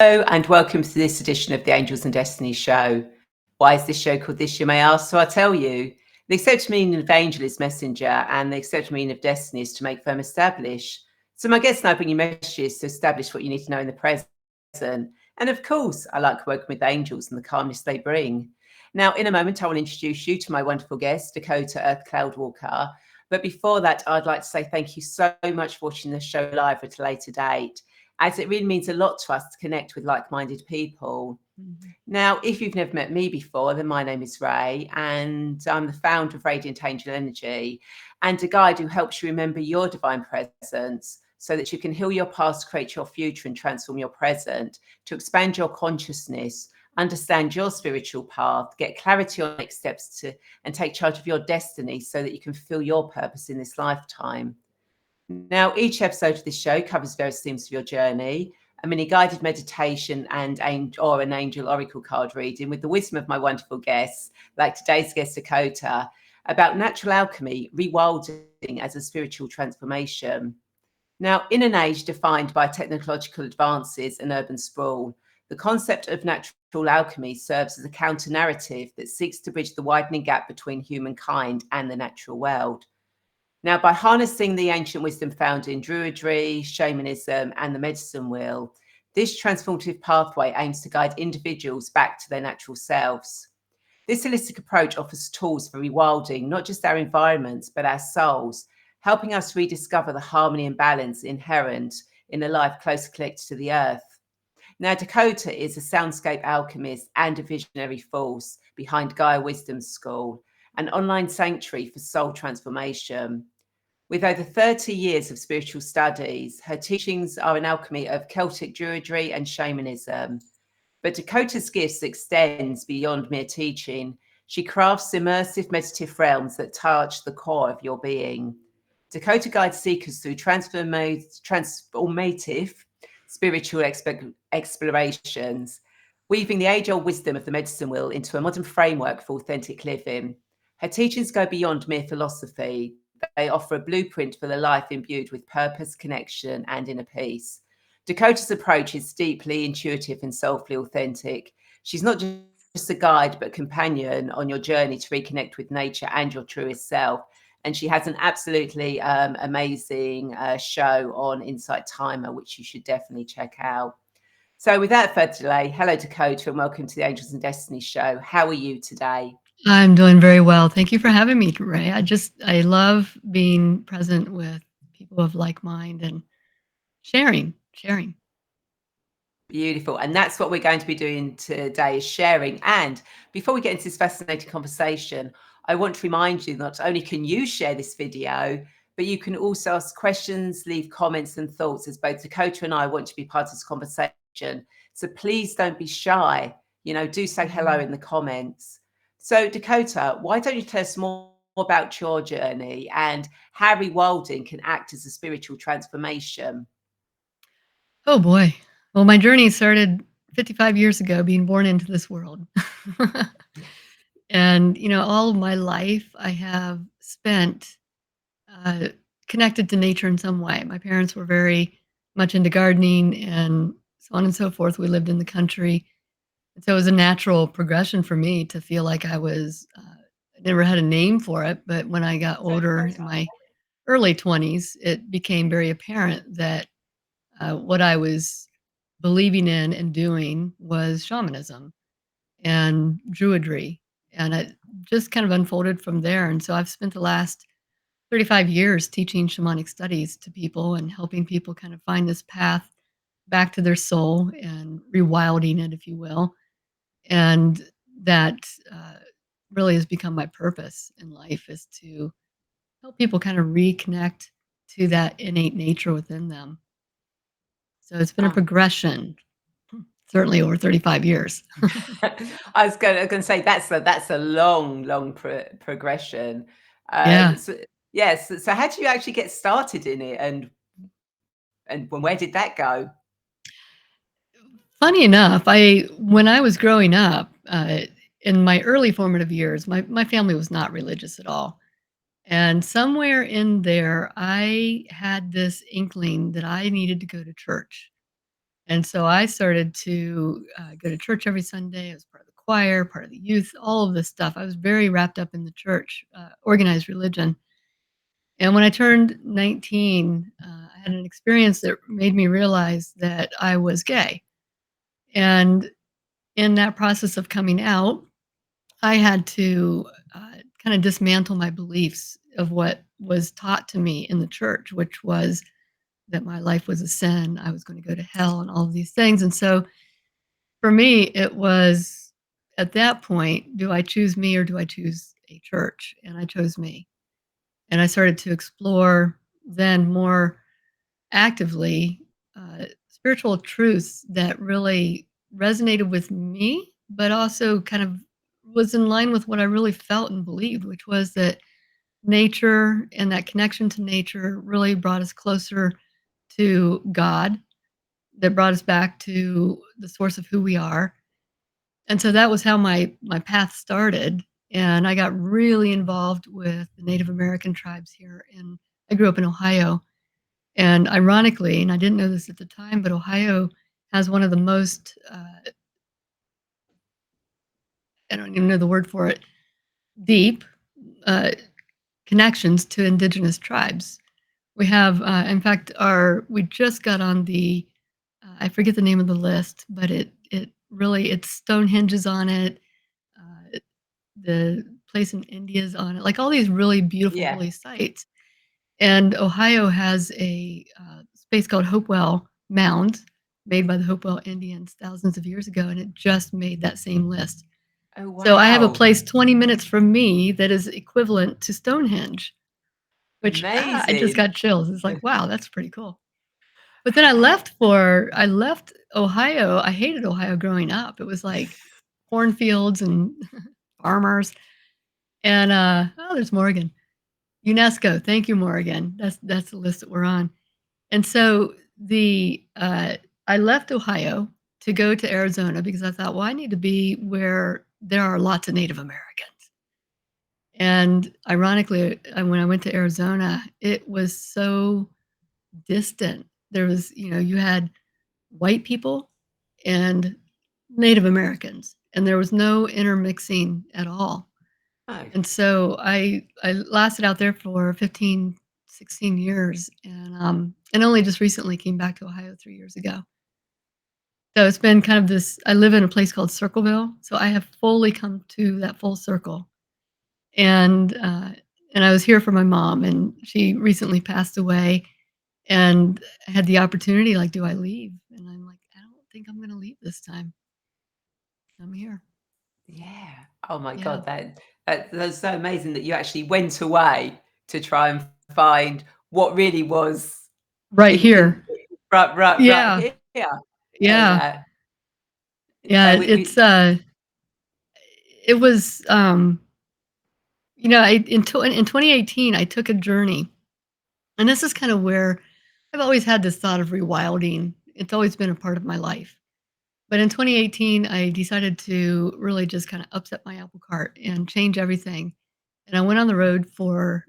Hello and welcome to this edition of the Angels and Destiny show. Why is this show called this, you may ask? So I'll tell you. The accepted meaning of angel is messenger, and the accepted meaning of destiny is to make firm establish. So my guests and I bring you messages to establish what you need to know in the present. And of course, I like working with angels and the calmness they bring. Now, in a moment, I will introduce you to my wonderful guest, Dakota Earth Cloud Walker. But before that, I'd like to say thank you so much for watching the show live at a later date, as it really means a lot to us to connect with like-minded people. Now, if you've never met me before, then my name is Ray, and I'm the founder of Radiant Angel Energy, and a guide who helps you remember your divine presence so that you can heal your past, create your future, and transform your present to expand your consciousness, understand your spiritual path, get clarity on next steps and take charge of your destiny so that you can fulfill your purpose in this lifetime. Now, each episode of this show covers various themes of your journey, a mini guided meditation and an angel oracle card reading with the wisdom of my wonderful guests, like today's guest Dakota, about natural alchemy, rewilding as a spiritual transformation. Now, in an age defined by technological advances and urban sprawl, the concept of natural alchemy serves as a counter-narrative that seeks to bridge the widening gap between humankind and the natural world. Now, by harnessing the ancient wisdom found in Druidry, shamanism, and the medicine wheel, this transformative pathway aims to guide individuals back to their natural selves. This holistic approach offers tools for rewilding not just our environments, but our souls, helping us rediscover the harmony and balance inherent in a life closely connected to the earth. Now, Dakota is a soundscape alchemist and a visionary force behind Gaia Wisdom School, an online sanctuary for soul transformation. With over 30 years of spiritual studies, her teachings are an alchemy of Celtic Druidry and shamanism. But Dakota's gifts extends beyond mere teaching. She crafts immersive meditative realms that touch the core of your being. Dakota guides seekers through transformative spiritual explorations, weaving the age-old wisdom of the medicine wheel into a modern framework for authentic living. Her teachings go beyond mere philosophy. They offer a blueprint for the life imbued with purpose, connection, and inner peace. Dakota's approach is deeply intuitive and soulfully authentic. She's not just a guide, but companion on your journey to reconnect with nature and your truest self. And she has an absolutely amazing show on Insight Timer, which you should definitely check out. So without further delay, hello, Dakota, and welcome to the Angels and Destiny show. How are you today? I'm doing very well. Thank you for having me, Ray. I love being present with people of like mind and sharing. Beautiful. And that's what we're going to be doing today, is sharing. And before we get into this fascinating conversation, I want to remind you not only can you share this video, but you can also ask questions, leave comments and thoughts, as both Dakota and I want to be part of this conversation. So please don't be shy. Do say hello in the comments. So Dakota, why don't you tell us more about your journey and how rewilding can act as a spiritual transformation? Oh boy. Well, my journey started 55 years ago, being born into this world. And, all of my life I have spent uh, connected to nature in some way. My parents were very much into gardening and so on and so forth. We lived in the country. And so it was a natural progression for me to feel like I never had a name for it, but when I got older in my early 20s, it became very apparent that what I was believing in and doing was shamanism and druidry. And it just kind of unfolded from there. And so I've spent the last 35 years teaching shamanic studies to people and helping people kind of find this path back to their soul and rewilding it, if you will. And that really has become my purpose in life, is to help people kind of reconnect to that innate nature within them. So it's been a progression, certainly over 35 years. I was going to say that's a long progression. Yeah. Yes. So how did you actually get started in it, and where did that go? Funny enough, when I was growing up, in my early formative years, my family was not religious at all. And somewhere in there, I had this inkling that I needed to go to church. And so I started to go to church every Sunday. I was part of the choir, part of the youth, all of this stuff. I was very wrapped up in the church, organized religion. And when I turned 19, I had an experience that made me realize that I was gay. And in that process of coming out, I had to kind of dismantle my beliefs of what was taught to me in the church, which was that my life was a sin, I was going to go to hell, and all of these things. And so for me, it was at that point, do I choose me or do I choose a church? And I chose me. And I started to explore then more actively spiritual truths that really resonated with me, but also kind of was in line with what I really felt and believed, which was that nature and that connection to nature really brought us closer to God, that brought us back to the source of who we are. And so that was how my path started. And I got really involved with the Native American tribes here. And I grew up in Ohio. And ironically, and I didn't know this at the time, but Ohio has one of the most, I don't even know the word for it, deep uh, connections to indigenous tribes. We have, in fact, we just got on the, I forget the name of the list, but it really, it's Stonehenge's on it. Uh, the place in India is on it, like all these really beautiful Yeah. holy sites. And Ohio has a space called Hopewell Mound, made by the Hopewell Indians thousands of years ago, and it just made that same list. Oh, So I have a wow. place 20 minutes from me that is equivalent to Stonehenge, which I just Amazing. got chills. It's like, wow, that's pretty cool. But then I left Ohio. I hated Ohio growing up. It was like cornfields and farmers. And oh, there's Morgan. UNESCO. Thank you, Morgan. That's the list that we're on. And so I left Ohio to go to Arizona because I thought, well, I need to be where there are lots of Native Americans. And ironically, when I went to Arizona, it was so distant. There was, you had white people and Native Americans, and there was no intermixing at all. Oh, And so I lasted out there for 15, 16 years, and only just recently came back to Ohio 3 years ago. So it's been kind of this. I live in a place called Circleville, so I have fully come to that full circle. And and I was here for my mom, and she recently passed away, and I had the opportunity, like, do I leave? And I'm like, I don't think I'm gonna leave this time. I'm here. yeah. Oh my Yeah. God, that's so amazing that you actually went away to try and find what really was Right in here. right Yeah. here. And Yeah. Yeah, so it's, we it was, in 2018, I took a journey, and this is kind of where I've always had this thought of rewilding. It's always been a part of my life. But in 2018, I decided to really just kind of upset my apple cart and change everything. And I went on the road for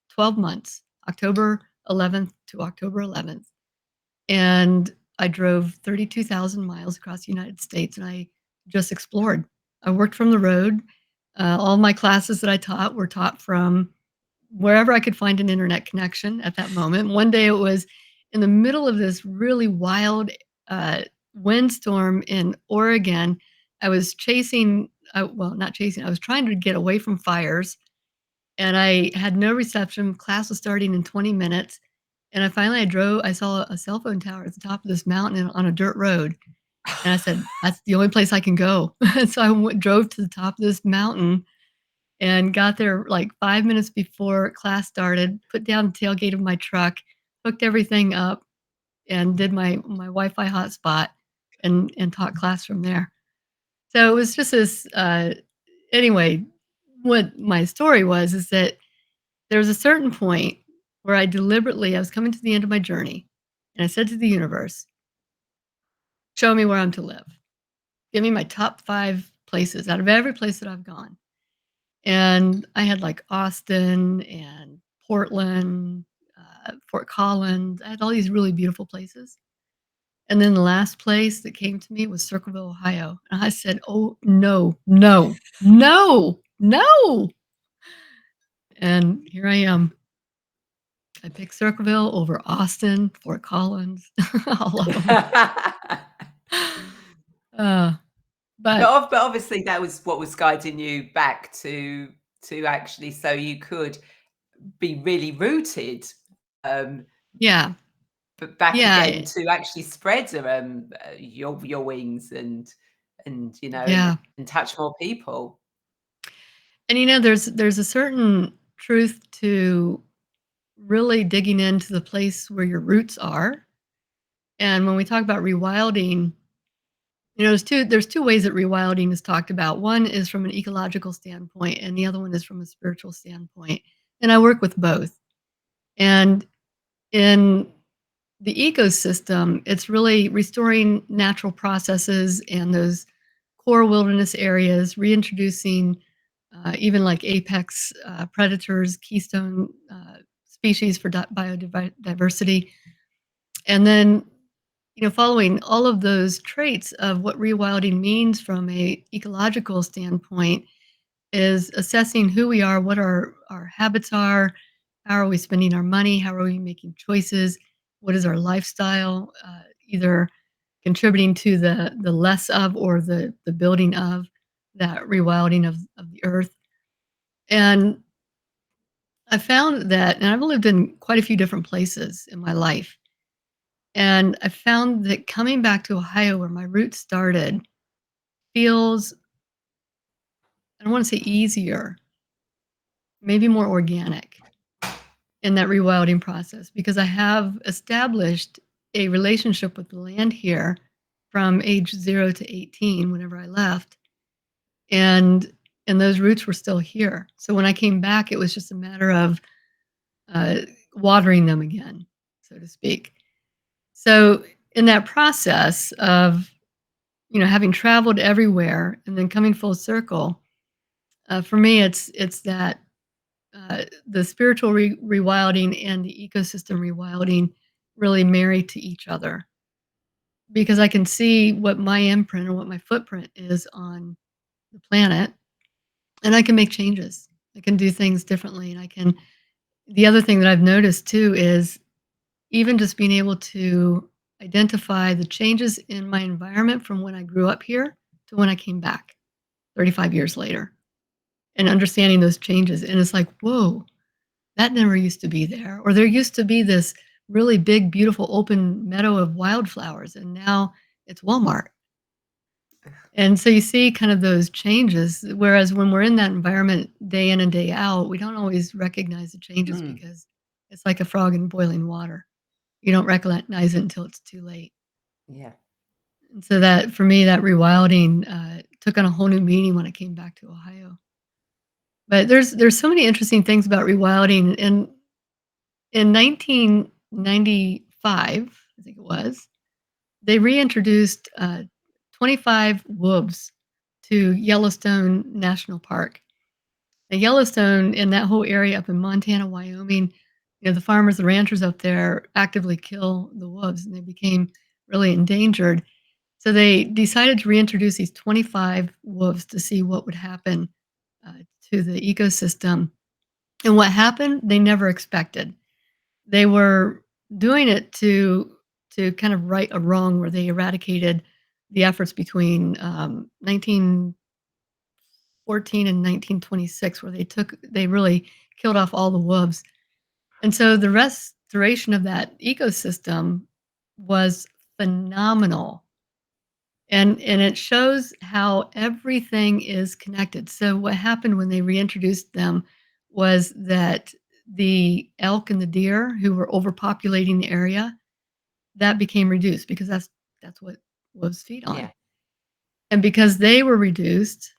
12 months, October 11th to October 11th. And I drove 32,000 miles across the United States, and I just explored. I worked from the road. All my classes that I taught were taught from wherever I could find an internet connection at that moment. One day it was in the middle of this really wild uh, windstorm in Oregon. I was well, not chasing, I was trying to get away from fires, and I had no reception. Class was starting in 20 minutes. And I saw a cell phone tower at the top of this mountain on a dirt road. And I said, that's the only place I can go. So drove to the top of this mountain and got there like 5 minutes before class started, put down the tailgate of my truck, hooked everything up, and did my Wi-Fi hotspot and taught class from there. So it was just this, anyway, what my story was is that there was a certain point where I was coming to the end of my journey, and I said to the universe, "Show me where I'm to live. Give me my top 5 places out of every place that I've gone." And I had, like, Austin and Portland, Fort Collins. I had all these really beautiful places. And then the last place that came to me was Circleville, Ohio. And I said, "Oh, no, no, no, no." And here I am. I picked Circleville over Austin, Fort Collins, all of them. Uh, but But obviously that was what was guiding you back to actually so you could be really rooted, um, yeah, but back yeah, again to actually spread, your wings and, you know, yeah. and touch more people. And there's a certain truth to really digging into the place where your roots are. And when we talk about rewilding, there's two ways that rewilding is talked about. One is from an ecological standpoint, and the other one is from a spiritual standpoint. And I work with both. And in the ecosystem, it's really restoring natural processes and those core wilderness areas, reintroducing even like apex predators, keystone species for biodiversity, and then following all of those traits of what rewilding means from a ecological standpoint is assessing who we are, what our habits are, how are we spending our money, how are we making choices, what is our lifestyle, either contributing to the less of or the building of that rewilding of the earth. And I found that, and I've lived in quite a few different places in my life, and I found that coming back to Ohio, where my roots started, feels, I don't want to say easier, maybe more organic in that rewilding process because I have established a relationship with the land here from age 0 to 18 whenever I left. And those roots were still here. So when I came back, it was just a matter of uh, watering them again, so to speak. So in that process of having traveled everywhere and then coming full circle, for me, it's that the spiritual rewilding and the ecosystem rewilding really marry to each other because I can see what my imprint or what my footprint is on the planet, and I can make changes. I can do things differently, and I can. The other thing that I've noticed too is even just being able to identify the changes in my environment from when I grew up here to when I came back 35 years later and understanding those changes. And it's like, whoa, that never used to be there. Or there used to be this really big, beautiful open meadow of wildflowers, and now it's Walmart. And so you see kind of those changes. Whereas when we're in that environment day in and day out, we don't always recognize the changes Mm, because it's like a frog in boiling water. You don't recognize it until it's too late. yeah. And so that for me, that rewilding took on a whole new meaning when I came back to Ohio. But there's so many interesting things about rewilding. And in 1995, I think it was, they reintroduced 25 wolves to Yellowstone National Park. The Yellowstone in that whole area up in Montana, Wyoming, the farmers, the ranchers up there actively kill the wolves, and they became really endangered. So they decided to reintroduce these 25 wolves to see what would happen uh, to the ecosystem. And what happened, they never expected. They were doing it to kind of right a wrong where they eradicated the efforts between 1914 and 1926, where they really killed off all the wolves. And so the restoration of that ecosystem was phenomenal. And it shows how everything is connected. So what happened when they reintroduced them was that the elk and the deer who were overpopulating the area, that became reduced because that's what wolves feed on. Yeah. And because they were reduced,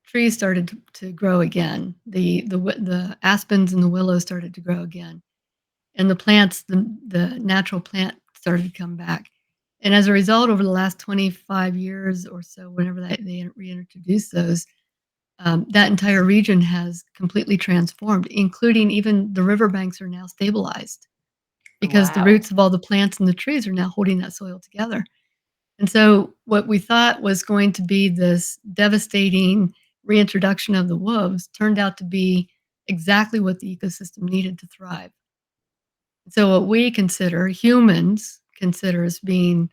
trees started to grow again. The aspens and the willows started to grow again. And the plants, the natural plant started to come back. And as a result, over the last 25 years or so, whenever they reintroduced those, that entire region has completely transformed, including even the riverbanks are now stabilized. because the Wow. roots of all the plants and the trees are now holding that soil together. And so what we thought was going to be this devastating reintroduction of the wolves turned out to be exactly what the ecosystem needed to thrive. So what we consider, humans consider as being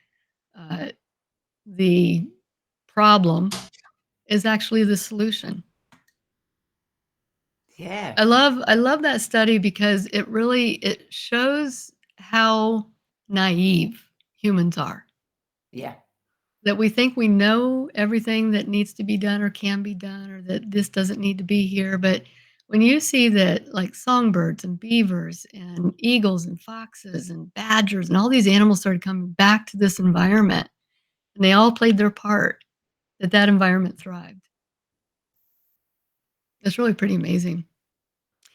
uh, the problem is actually the solution. Yeah. I love that study because it shows how naive humans are. Yeah. That we think we know everything that needs to be done or can be done or that this doesn't need to be here, but when you see that like songbirds and beavers and eagles and foxes and badgers and all these animals started coming back to this environment and they all played their part, that environment thrived. It's really pretty amazing.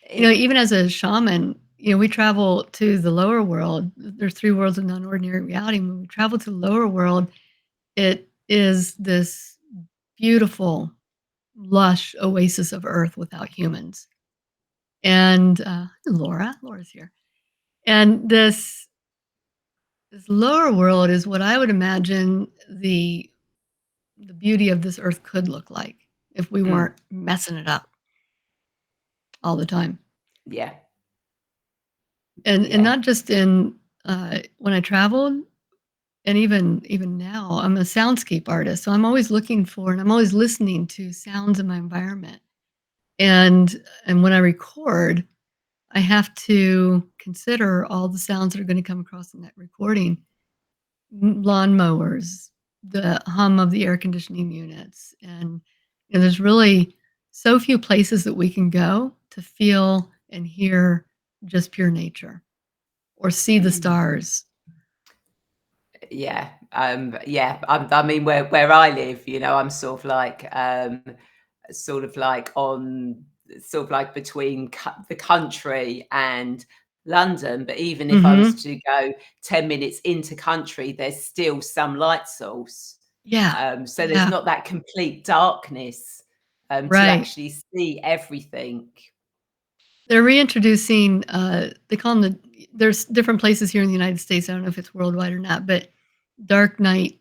It Even as a shaman, we travel to the lower world. There's 3 worlds of non-ordinary reality. When we travel to the lower world, it is this beautiful, lush oasis of earth without humans. And, Laura's here. And this lower world is what I would imagine the beauty of this earth could look like if we mm, weren't messing it up all the time. yeah. And Yeah. not just in, when I traveled, and even now, I'm a soundscape artist, so I'm always looking for and I'm always listening to sounds in my environment. And when I record, I have to consider all the sounds that are gonna come across in that recording. Lawnmowers, the hum of the air conditioning units, and there's really so few places that we can go to feel and hear just pure nature or see the Mm. stars. Yeah, yeah. I mean, where I live, I'm sort of like on, sort of like between the country and London. But even if I was Mhm. to go 10 minutes into country, there's still some light source. Yeah. So there's Yeah. not that complete darkness to Right. actually see everything. They're reintroducing, they call them there's different places here in the United States, I don't know if it's worldwide or not, but dark night,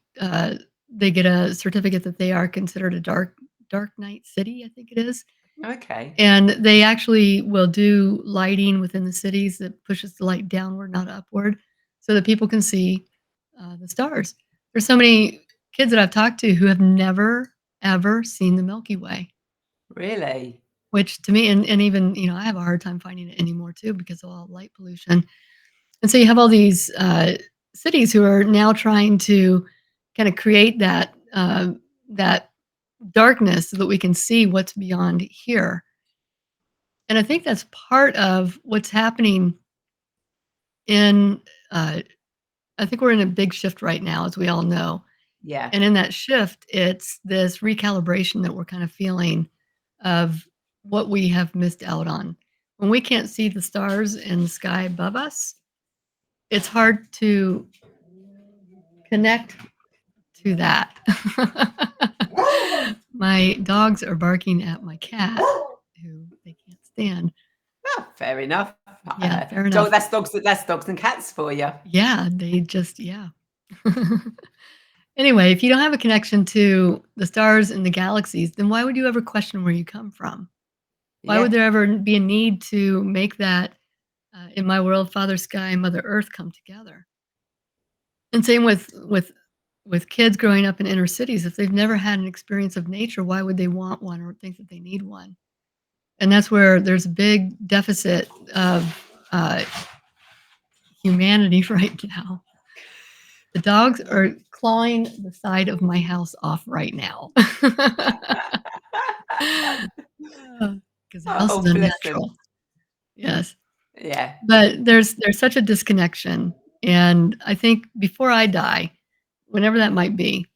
they get a certificate that they are considered a dark night city, I think it is. Okay, And they actually will do lighting within the cities that pushes the light downward, not upward, so that people can see, the stars. There's so many kids that I've talked to who have never, ever seen the Milky Way. really? Which to me and even, I have a hard time finding it anymore too because of all light pollution. And so you have all these, cities who are now trying to kinda create that darkness so that we can see what's beyond here. And I think that's part of what's happening in, uh I think we're in a big shift right now, as we all know. Yeah, And in that shift, it's this recalibration that we're kind of feeling of what we have missed out on. When we can't see the stars in the sky above us, it's hard to connect to that. My dogs are barking at my cat, who they can't stand. fair enough. Yeah, fair enough. That's dogs and cats for you. Yeah, they just, yeah. Anyway, if you don't have a connection to the stars and the galaxies, then why would you ever question where you come from? Why would Yeah. there ever be a need to make that, in my world, Father Sky and Mother Earth come together? And same with kids growing up in inner cities. If they've never had an experience of nature, why would they want one or think that they need one? And that's where there's a big deficit of humanity right now. The dogs are clawing the side of my house off right now. Because the house is Oh, bless them. unnatural. Yes. Yeah. But there's such a disconnection, and I think before I die, whenever that might be,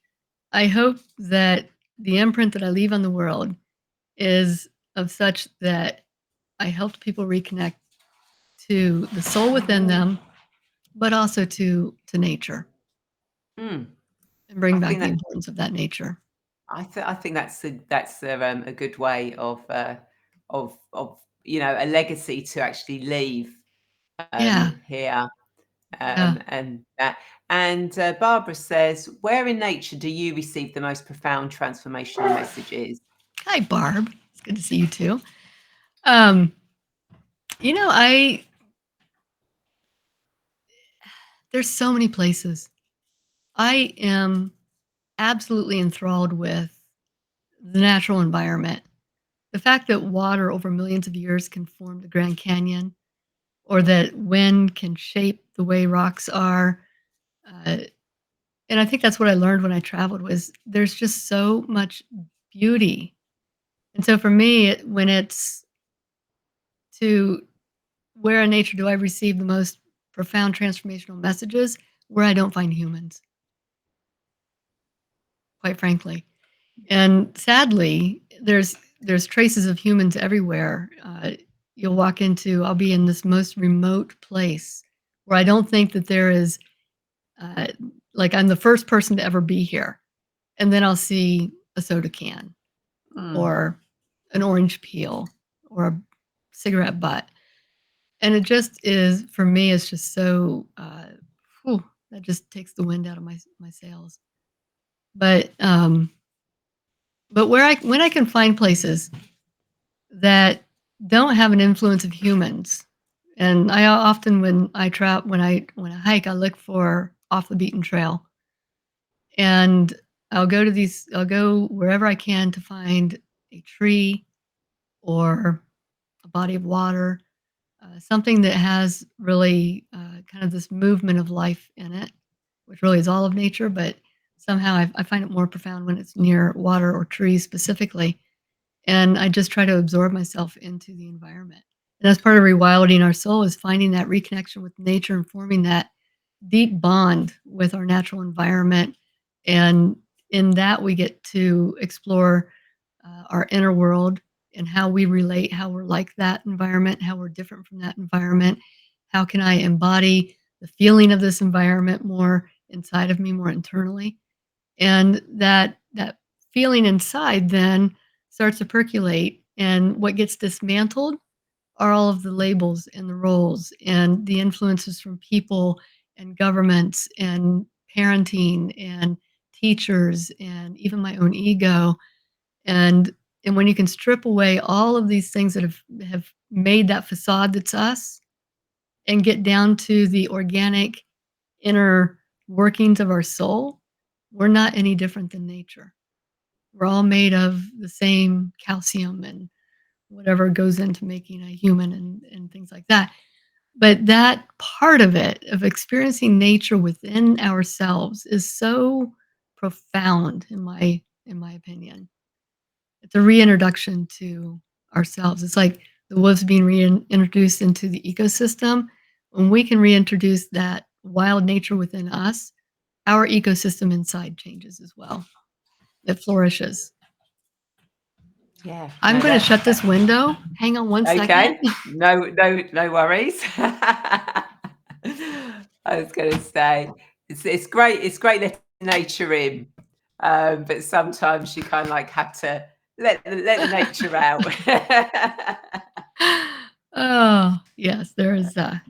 I hope that the imprint that I leave on the world is of such that I helped people reconnect to the soul within them, but also to nature Mm. and bring I back think the that importance of that nature. I think that's a good way of a legacy to actually leave Yeah. here. Yeah. And that. And Barbara says, where in nature do you receive the most profound transformational messages? Hi, Barb. It's good to see you too. Um, I there's so many places. I am absolutely enthralled with the natural environment. The fact that water over millions of years can form the Grand Canyon, or that wind can shape the way rocks are, uh, and I think that's what I learned when I traveled was there's just so much beauty. And so for me, when it's to where in nature do I receive the most profound transformational messages, where I don't find humans, quite frankly. And sadly, there's traces of humans everywhere. You'll walk into I'll be in this most remote place where I don't think that there is, uh, like, I'm the first person to ever be here, and then I'll see a soda can Mm. or an orange peel or a cigarette butt, and it just is for me, it's just so, whew, that just takes the wind out of my sails. But, where I when I can find places that don't have an influence of humans. And I often when I hike, I look for off the beaten trail. And I'll go wherever I can to find a tree or a body of water, something that has really kind of this movement of life in it, which really is all of nature, but somehow I find it more profound when it's near water or trees specifically. And I just try to absorb myself into the environment. And that's part of rewilding our soul is finding that reconnection with nature and forming that deep bond with our natural environment. And in that, we get to explore our inner world and how we relate, how we're like that environment, how we're different from that environment. How can I embody the feeling of this environment more inside of me, more internally? And that feeling inside then starts to percolate, and what gets dismantled are all of the labels and the roles and the influences from people and governments and parenting and teachers and even my own ego. And when you can strip away all of these things that have made that facade that's us and get down to the organic inner workings of our soul, we're not any different than nature. We're all made of the same calcium and whatever goes into making a human and things like that. But that part of it, of experiencing nature within ourselves, is so profound in my opinion. It's a reintroduction to ourselves. It's like the wolves being reintroduced into the ecosystem. When we can reintroduce that wild nature within us, our ecosystem inside changes as well. It flourishes. Yeah, I'm no, going to that shut this window. Hang on one second. okay. No worries. I was going to say it's great. It's great letting nature in, but sometimes you kind of like have to let the nature out. Oh, yes, there is that.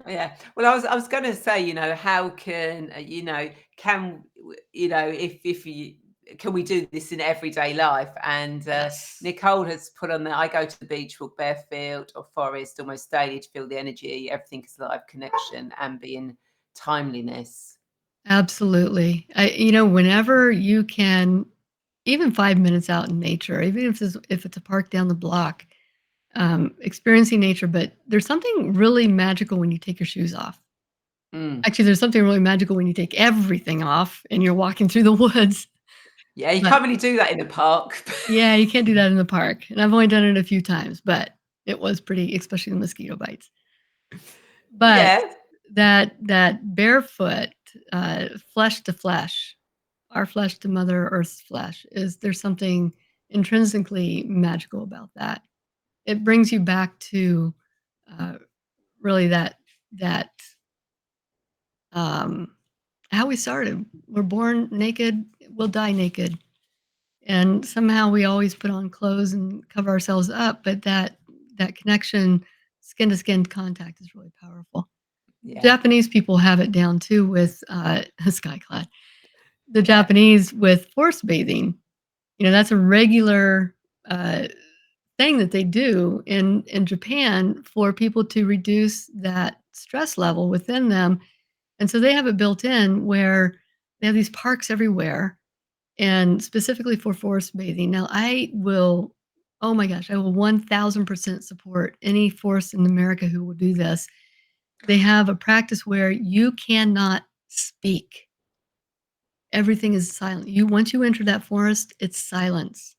Yeah. Well, I was going to say, how can if you can we do this in everyday life? And Yes. Nicole has put on there. I go to the beach, walk barefoot or forest almost daily to feel the energy. Everything is alive, connection, and being timeliness. Absolutely. Whenever you can, even 5 minutes out in nature, even if it's a park down the block, experiencing nature. But there's something really magical when you take your shoes off. Mm. Actually, there's something really magical when you take everything off and you're walking through the woods. Yeah, you But can't really do that in a park. yeah, you can't do that in the park. And I've only done it a few times, but it was pretty, especially the mosquito bites. But Yeah. that barefoot, flesh to flesh, our flesh to Mother Earth's flesh, there's something intrinsically magical about that. It brings you back to uh, really that um, how we started. We're born naked, we'll die naked, and somehow we always put on clothes and cover ourselves up. But that connection, skin to skin contact, is really powerful. Yeah. Japanese people have it down too with, skyclad. The Yeah. Japanese with forest bathing, that's a regular, uh, thing that they do in Japan for people to reduce that stress level within them, and so they have it built in where they have these parks everywhere, and specifically for forest bathing. Now, I will oh my gosh, I will 1000% support any forest in America who will do this. They have a practice where you cannot speak. Everything is silent. Once you enter that forest, it's silence.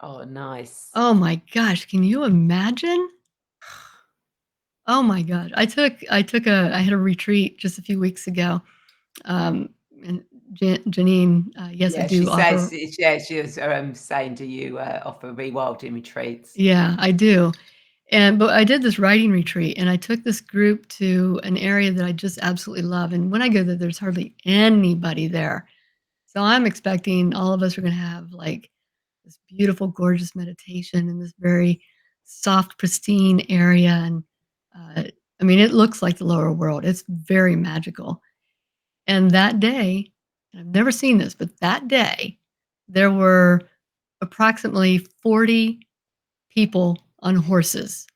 Oh, nice. Oh my gosh, can you imagine? Oh my god. I had a retreat just a few weeks ago, and Janine, yes, I Yeah, she do says, offer. yeah, she was saying, do you offer rewilding retreats? Yeah, I do. But I did this writing retreat, and I took this group to an area that I just absolutely love, and when I go there, there's hardly anybody there. So I'm expecting all of us are gonna have, like, this beautiful, gorgeous meditation in this very soft, pristine area, and, uh, I mean, it looks like the lower world. It's very magical. And that day, and I've never seen this, but that day, there were approximately 40 people on horses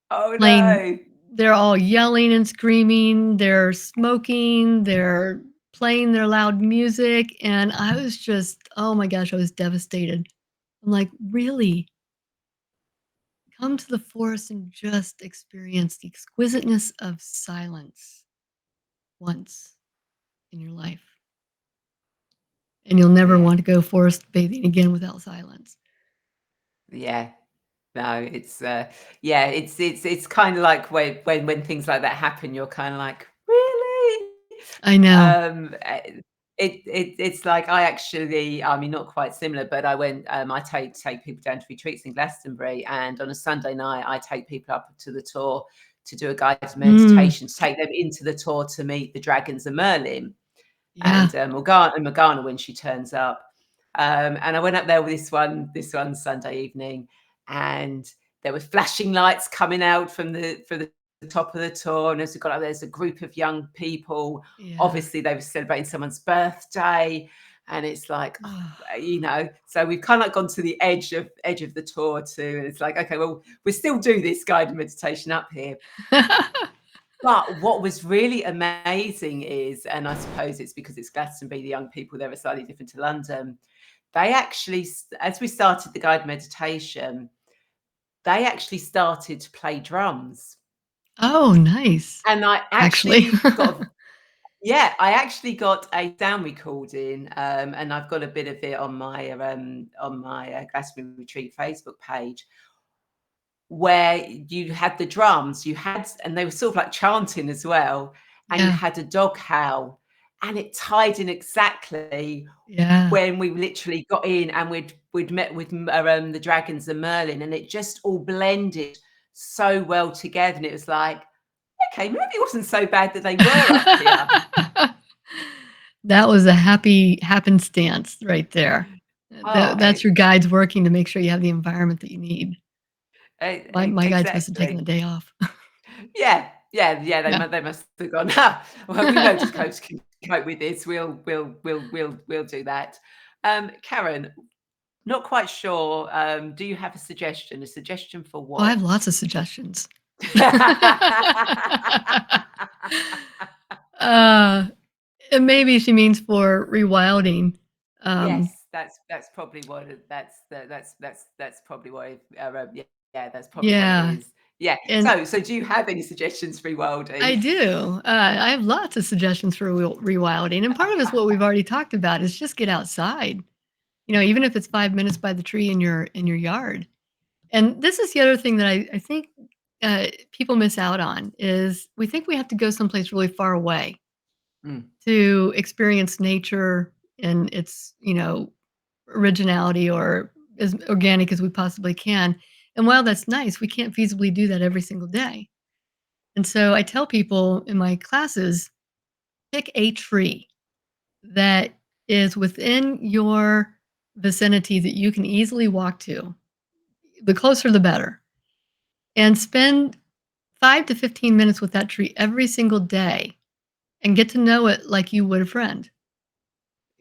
Oh playing. no. They're all yelling and screaming, they're smoking, they're playing their loud music, and I was just, oh my gosh, I was devastated. I'm like, "Really? Come to the forest and just experience the exquisiteness of silence once in your life, and you'll never Yeah. want to go forest bathing again without silence." Yeah. No, it's yeah, it's kind of like when things like that happen, you're kind of like, really? I know. Um, uh, it's like I actually, I mean, not quite similar, but I take people down to retreats in Glastonbury, and on a Sunday night, I take people up to the Tor to do a guided Mm, meditation, to take them into the Tor to meet the dragons of Merlin yeah, and Morgana when she turns up. And I went up there with this one Sunday evening, and there were flashing lights coming out from the top of the tour. And as we got up, there's a group of young people. yeah. Obviously, they were celebrating someone's birthday, and it's like, so we've kind of gone to the edge of the tour too. And it's like, okay, well, we still do this guided meditation up here. But what was really amazing is, and I suppose it's because it's Glastonbury, the young people there are slightly different to London. They actually, as we started the guided meditation, they actually started to play drums. Oh, nice, And actually. I actually got a sound recording, and I've got a bit of it on my Glastonbury Retreat Facebook page, where you had the drums, and they were sort of like chanting as well, and you Yeah, had a dog howl, and it tied in exactly yeah. when we literally got in, and we'd met with the dragons and Merlin, and it just all blended so well together, and it was like, okay, maybe it wasn't so bad that they were up here. That was a happy happenstance right there. Oh, That's your guides working to make sure you have the environment that you need. My guides must have taken exactly. the day off. Yeah, yeah, yeah, Yeah. they must have gone, "Ah, well, we know just coach can cope with this. We'll do that." Karen, not quite sure, do you have a suggestion? A suggestion for Oh, I have what? lots of suggestions. Uh, and maybe she means for rewilding. Um, Yes, that's probably what it that's probably what it, yeah, yeah, that's probably what it yeah, is. Yeah, and so do you have any suggestions for I rewilding? do. I have lots of suggestions for rewilding, and part of it's what we've already talked about is just get outside. Even if it's 5 minutes by the tree in your yard. And this is the other thing that I think people miss out on is we think we have to go someplace really far away Mm, to experience nature and its originality or as organic as we possibly can. And while that's nice, we can't feasibly do that every single day. And so I tell people in my classes, pick a tree that is within your vicinity that you can easily walk to. The closer, the better. And spend 5 to 15 minutes with that tree every single day and get to know it like you would a friend.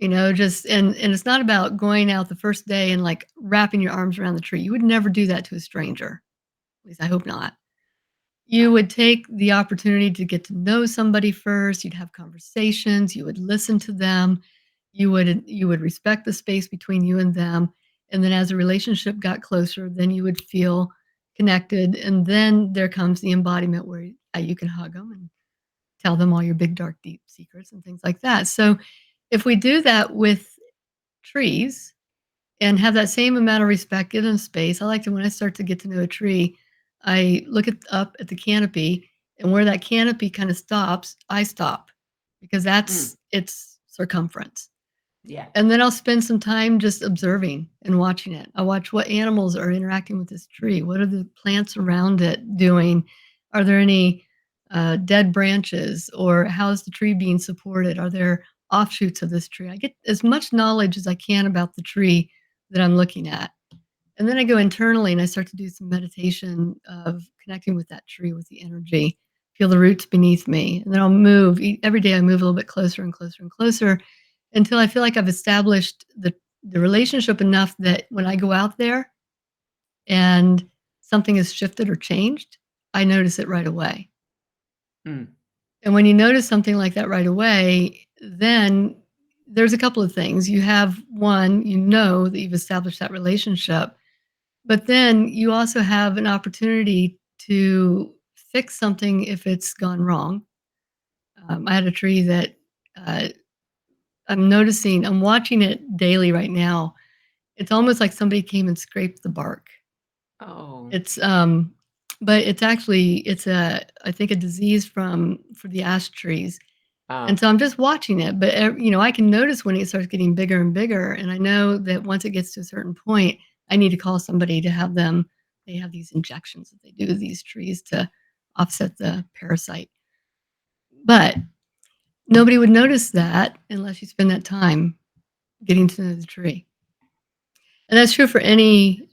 Just and it's not about going out the first day and, like, wrapping your arms around the tree. You would never do that to a stranger. At least I hope not. You No. would take the opportunity to get to know somebody first, you'd have conversations, you would listen to them, you would respect the space between you and them, and then as the relationship got closer, then you would feel connected, and then there comes the embodiment where, you can hug them and tell them all your big, dark, deep secrets and things like that. So, if we do that with trees and have that same amount of respect, give them space. I like to when I start to get to know a tree, I look up at the canopy, and where that canopy kind of stops, I stop because Mm, that's its circumference. yeah. And then I'll spend some time just observing and watching it. I watch what animals are interacting with this tree. What are the plants around it doing? Are there any dead branches, or how is the tree being supported? Are there offshoots of this tree? I get as much knowledge as I can about the tree that I'm looking at. And then I go internally and I start to do some meditation of connecting with that tree, with the energy, feel the roots beneath me. And then I'll move. Every day I move a little bit closer and closer and closer until I feel like I've established the relationship enough that when I go out there and something has shifted or changed, I notice it right away. Mm, And when you notice something like that right away, then there's a couple of things. You have one, you know that you've established that relationship, but then you also have an opportunity to fix something if it's gone wrong. I had a tree that uh, I'm watching it daily right now. It's almost like somebody came and scraped the bark. oh. It's but it's actually it's a I think a disease for the ash trees. And Ah. so I'm just watching it, but I can notice when it starts getting bigger and bigger, and I know that once it gets to a certain point, I need to call somebody to have them. They have these injections that they do with these trees to offset the parasite. But nobody would notice that unless you spend that time getting to know the tree. And that's true for any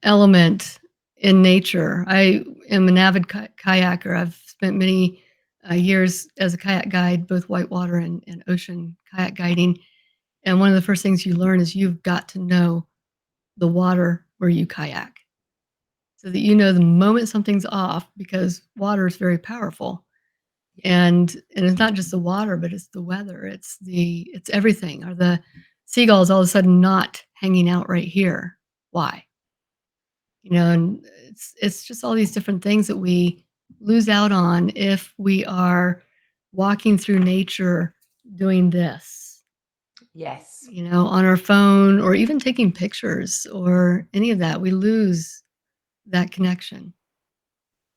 element in nature. I am an avid kayaker. I've spent many years as a kayak guide, both whitewater and ocean kayak guiding. And one of the first things you learn is you've got to know the water where you kayak so that you know the moment something's off because water is very powerful. And it's not just the water, but it's the weather. It's everything. Are the seagulls all of a sudden not hanging out right here? Why? And it's just all these different things that we lose out on if we are walking through nature doing this, Yes. on our phone or even taking pictures or any of that. We lose that connection.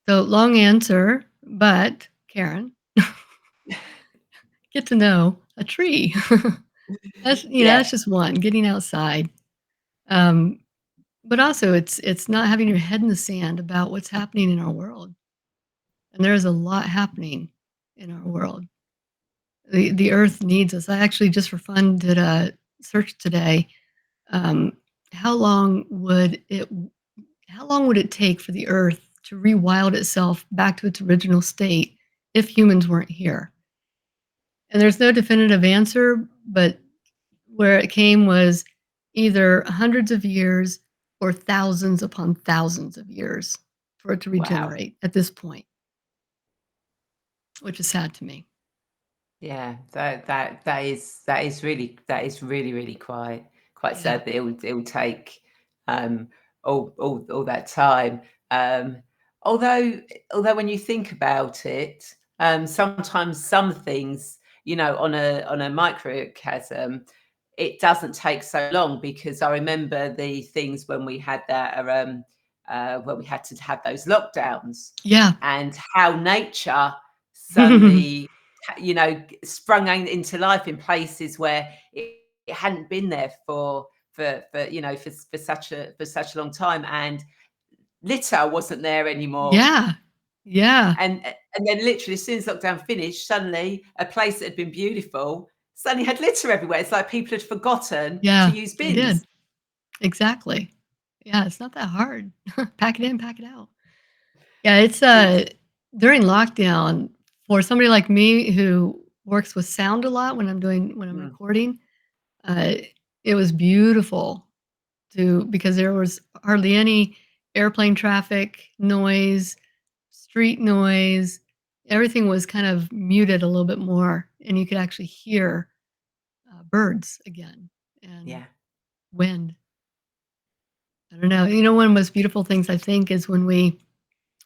So long answer, but Karen, get to know a tree. That's Yeah. just one, getting outside. Um, but also it's not having your head in the sand about what's happening in our world. And there's a lot happening in our world. The earth needs us. I actually just for fun did a search today. Um, how long would it how long would it take for the earth to rewild itself back to its original state if humans weren't here? And there's no definitive answer, but where it came was either hundreds of years or thousands upon thousands of years for it to Wow. regenerate at this point, which is sad to me. Yeah, that is really quite Yeah. sad that it will take um all that time. Um although although when you think about it, sometimes some things, on a microcosm, it doesn't take so long because I remember the things when we had that when we had to have those lockdowns Yeah. and how nature suddenly sprung into life in places where it hadn't been there for such a long time, and litter wasn't there anymore. Yeah. Yeah. And then literally as soon as lockdown finished, suddenly a place that had been beautiful suddenly had litter everywhere. It's like people had forgotten to Yeah. use They did. bins. Exactly. Yeah, it's not that hard. Pack it in, pack it out. Yeah, It's during lockdown, for somebody like me who works with sound a lot when I'm Mm, recording, uh, it was beautiful to because there was hardly any airplane traffic, noise, street noise. Everything was kind of muted a little bit more, and you could actually hear birds again and yeah. wind. I don't know. You know, one of the most beautiful things I think is when we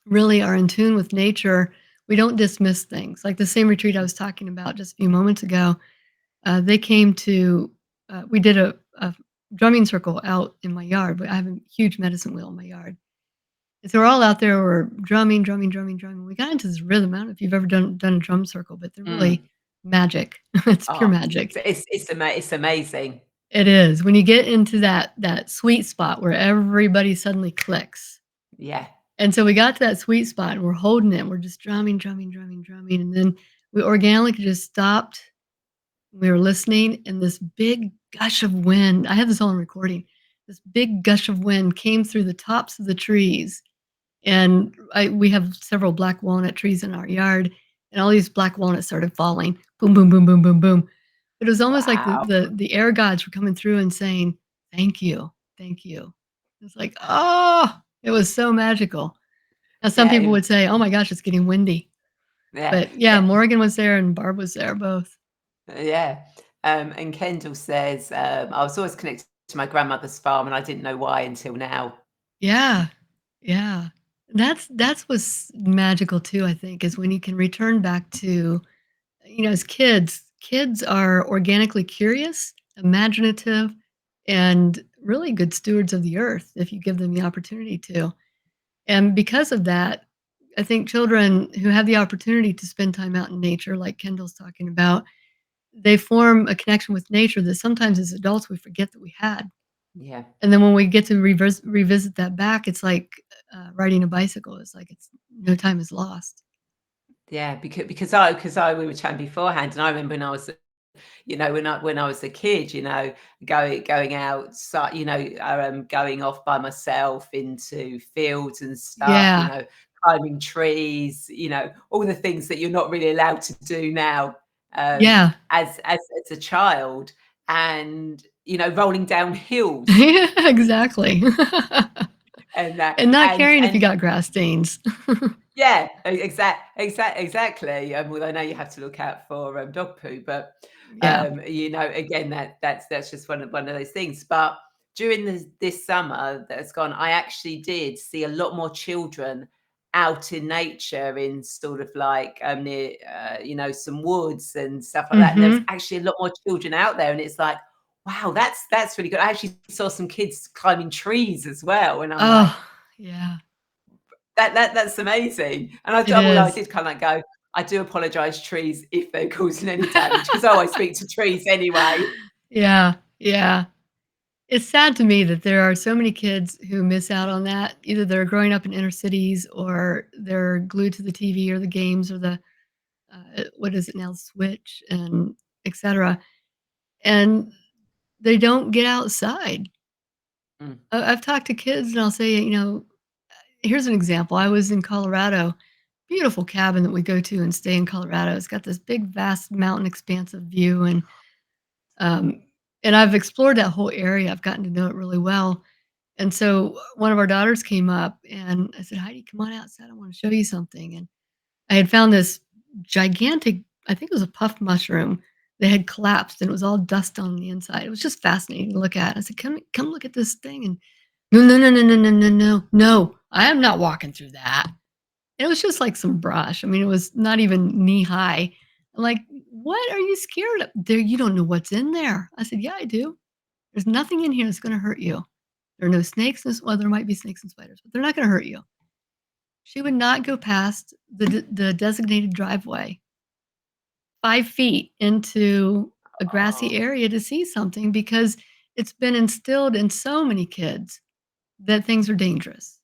really are in tune with nature, we don't dismiss things. Like the same retreat I was talking about just a few moments ago, they came to, we did a drumming circle out in my yard. I have a huge medicine wheel in my yard. And so we're all out there, we're drumming, drumming, drumming, drumming. We got into this rhythm. I don't know if you've ever done a drum circle, but they're really Mm. magic. It's pure Oh, magic. it's amazing. It is. When you get into that sweet spot where everybody suddenly clicks. Yeah. And so we got to that sweet spot and we're holding it. We're just drumming, drumming, drumming, drumming. And then we organically just stopped. We were listening and this big gush of wind. I have this all on recording. This big gush of wind came through the tops of the trees. And we have several black walnut trees in our yard. And all these black walnuts started falling. Boom, boom, boom, boom, boom, boom. It was almost like Wow. the air gods were coming through and saying, "Thank you, thank you." It's like, oh, it was so magical. Now some Yeah, people would say, "Oh my gosh, it's getting windy." yeah, But yeah, Morgan was there and Barb was there both. yeah. And Kendall says, I was always connected to my grandmother's farm and I didn't know why until now. Yeah. Yeah. That's what's magical too, I think, is when you can return back to, as kids are organically curious, imaginative, and really good stewards of the earth if you give them the opportunity to. And because of that, I think children who have the opportunity to spend time out in nature, like Kendall's talking about, they form a connection with nature that sometimes as adults we forget that we had. Yeah. And then when we get to revisit that back, it's like riding a bicycle. It's like it's no time is lost. Yeah, because I we were chatting beforehand, and I remember when I was, when I was a kid, going outside, going off by myself into fields and stuff, Yeah, climbing trees, all the things that you're not really allowed to do now, yeah, as a child, and rolling down hills, yeah, exactly. and And not and caring if you and got grass stains. yeah, exactly. Well, I know you have to look out for dog poo, but Yeah. again, that's just one of those things. But during this summer that's gone, I actually did see a lot more children out in nature in sort of like near some woods and stuff like that. And there was Mhm. actually a lot more children out there, and it's like, wow, that's really good. I actually saw some kids climbing trees as well, and I'm like, Oh, yeah. that's amazing. And It although I is. did kind of like go, I do apologise, trees, if they're causing any damage, because I always speak to trees anyway. Yeah, yeah. It's sad to me that there are so many kids who miss out on that. Either they're growing up in inner cities or they're glued to the TV or the games or the, what is it now, Switch and etcetera, and they don't get outside. Mm. I've talked to kids and I'll say, here's an example. I was in Colorado, beautiful cabin that we go to and stay in Colorado. It's got this big, vast mountain expansive view, um, and I've explored that whole area. I've gotten to know it really well. And so one of our daughters came up and I said, Heidi, come on outside. I want to show you something. And I had found this gigantic, I think it was a puff mushroom that had collapsed and it was all dust on the inside. It was just fascinating to look at. I said, come look at this thing. And no, no, no, no, no, no, no, no, no, I am not walking through that. It was just like some brush. I mean, it was not even knee high. I'm like, what are you scared of? There, you don't know what's in there. I said, yeah, I do. There's nothing in here that's going to hurt you. There are no snakes. Well, there might be snakes and spiders, but they're not going to hurt you. She would not go past the designated driveway 5 feet into a grassy Oh, area to see something because it's been instilled in so many kids that things are dangerous.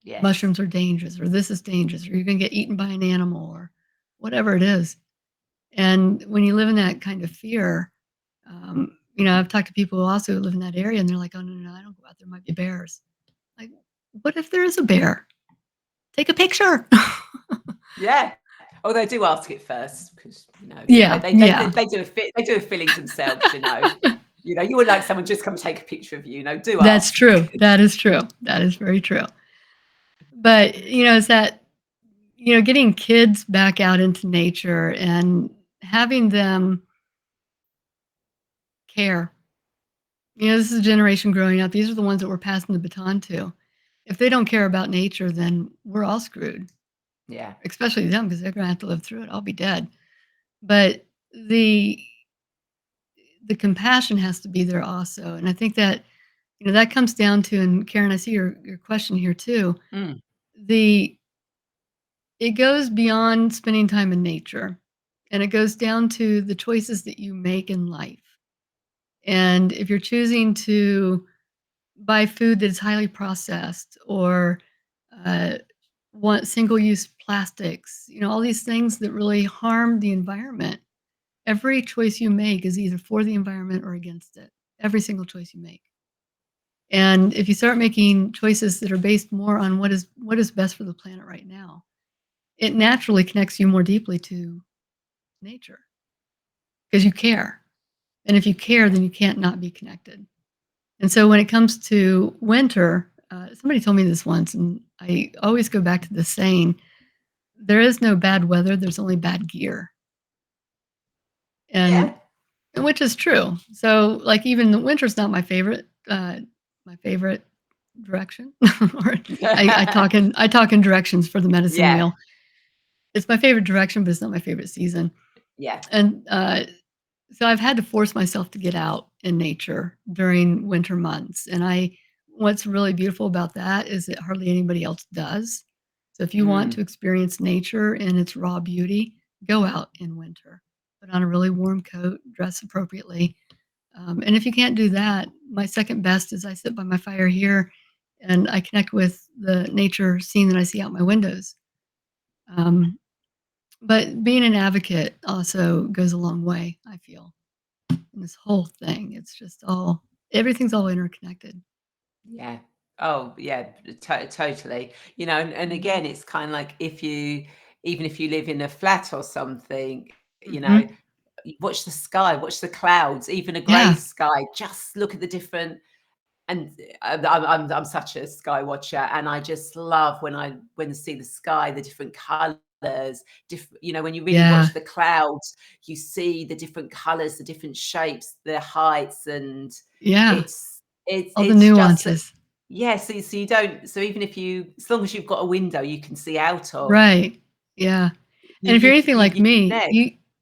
yes. Mushrooms are dangerous, or this is dangerous, or you're going to get eaten by an animal, or whatever it is. And when you live in that kind of fear, I've talked to people who also live in that area, and they're like, "Oh no, no, no, I don't go out there. Might be bears." Like, what if there is a bear? take a picture. Yeah. Oh, they do ask it first because, you know, Yeah, yeah. they do a feelings themselves, you know. You know, you would like someone just come take a picture of you, you know, do That's ask. true. That is true. That is very true. But, it's that, getting kids back out into nature and having them care. This is a generation growing up. These are the ones that we're passing the baton to. If they don't care about nature, then we're all screwed, Yeah. especially them because they're going to have to live through it. I'll be dead. But the the compassion has to be there also, and I think that that comes down to. And Karen, I see your question here too. Mm. The It goes beyond spending time in nature, and it goes down to the choices that you make in life. And if you're choosing to buy food that is highly processed or uh, want single-use plastics, all these things that really harm the environment. Every choice you make is either for the environment or against it. Every single choice you make. And if you start making choices that are based more on what is best for the planet right now, it naturally connects you more deeply to nature because you care. And if you care, then you can't not be connected. And so when it comes to winter, somebody told me this once, and I always go back to the saying, there is no bad weather, there's only bad gear. Yeah. And which is true. So, like, even the winter's not my favorite direction. Or I talk in directions for the medicine Yeah. wheel. It's my favorite direction, but it's not my favorite season. Yeah. And, so I've had to force myself to get out in nature during winter months, and I what's really beautiful about that is that hardly anybody else does. So if you want Mm. to experience nature in its raw beauty, go out in winter. Put on a really warm coat, dress appropriately, and if you can't do that, my second best is I sit by my fire here, and I connect with the nature scene that I see out my windows. Um, but being an advocate also goes a long way, I feel. In this whole thing. It's just all everything's all interconnected. Yeah. Oh, yeah, totally. You know, and Mhm. again, it's kind of like if you, even if you live in a flat or something, you know, Mhm. watch the sky, watch the clouds, even a grey Yeah. sky. Just look at the different. And I'm such a sky watcher, and I just love when I see the sky, the different colors, different. You know, when you really Yeah. watch the clouds, you see the different colors, the different shapes, the heights, and Yeah. it's All the it's just that. nuances. Yeah, so you don't. So even if you, as long as you've got a window you can see out of, Right. Yeah. you And if you're you anything like you me, connect.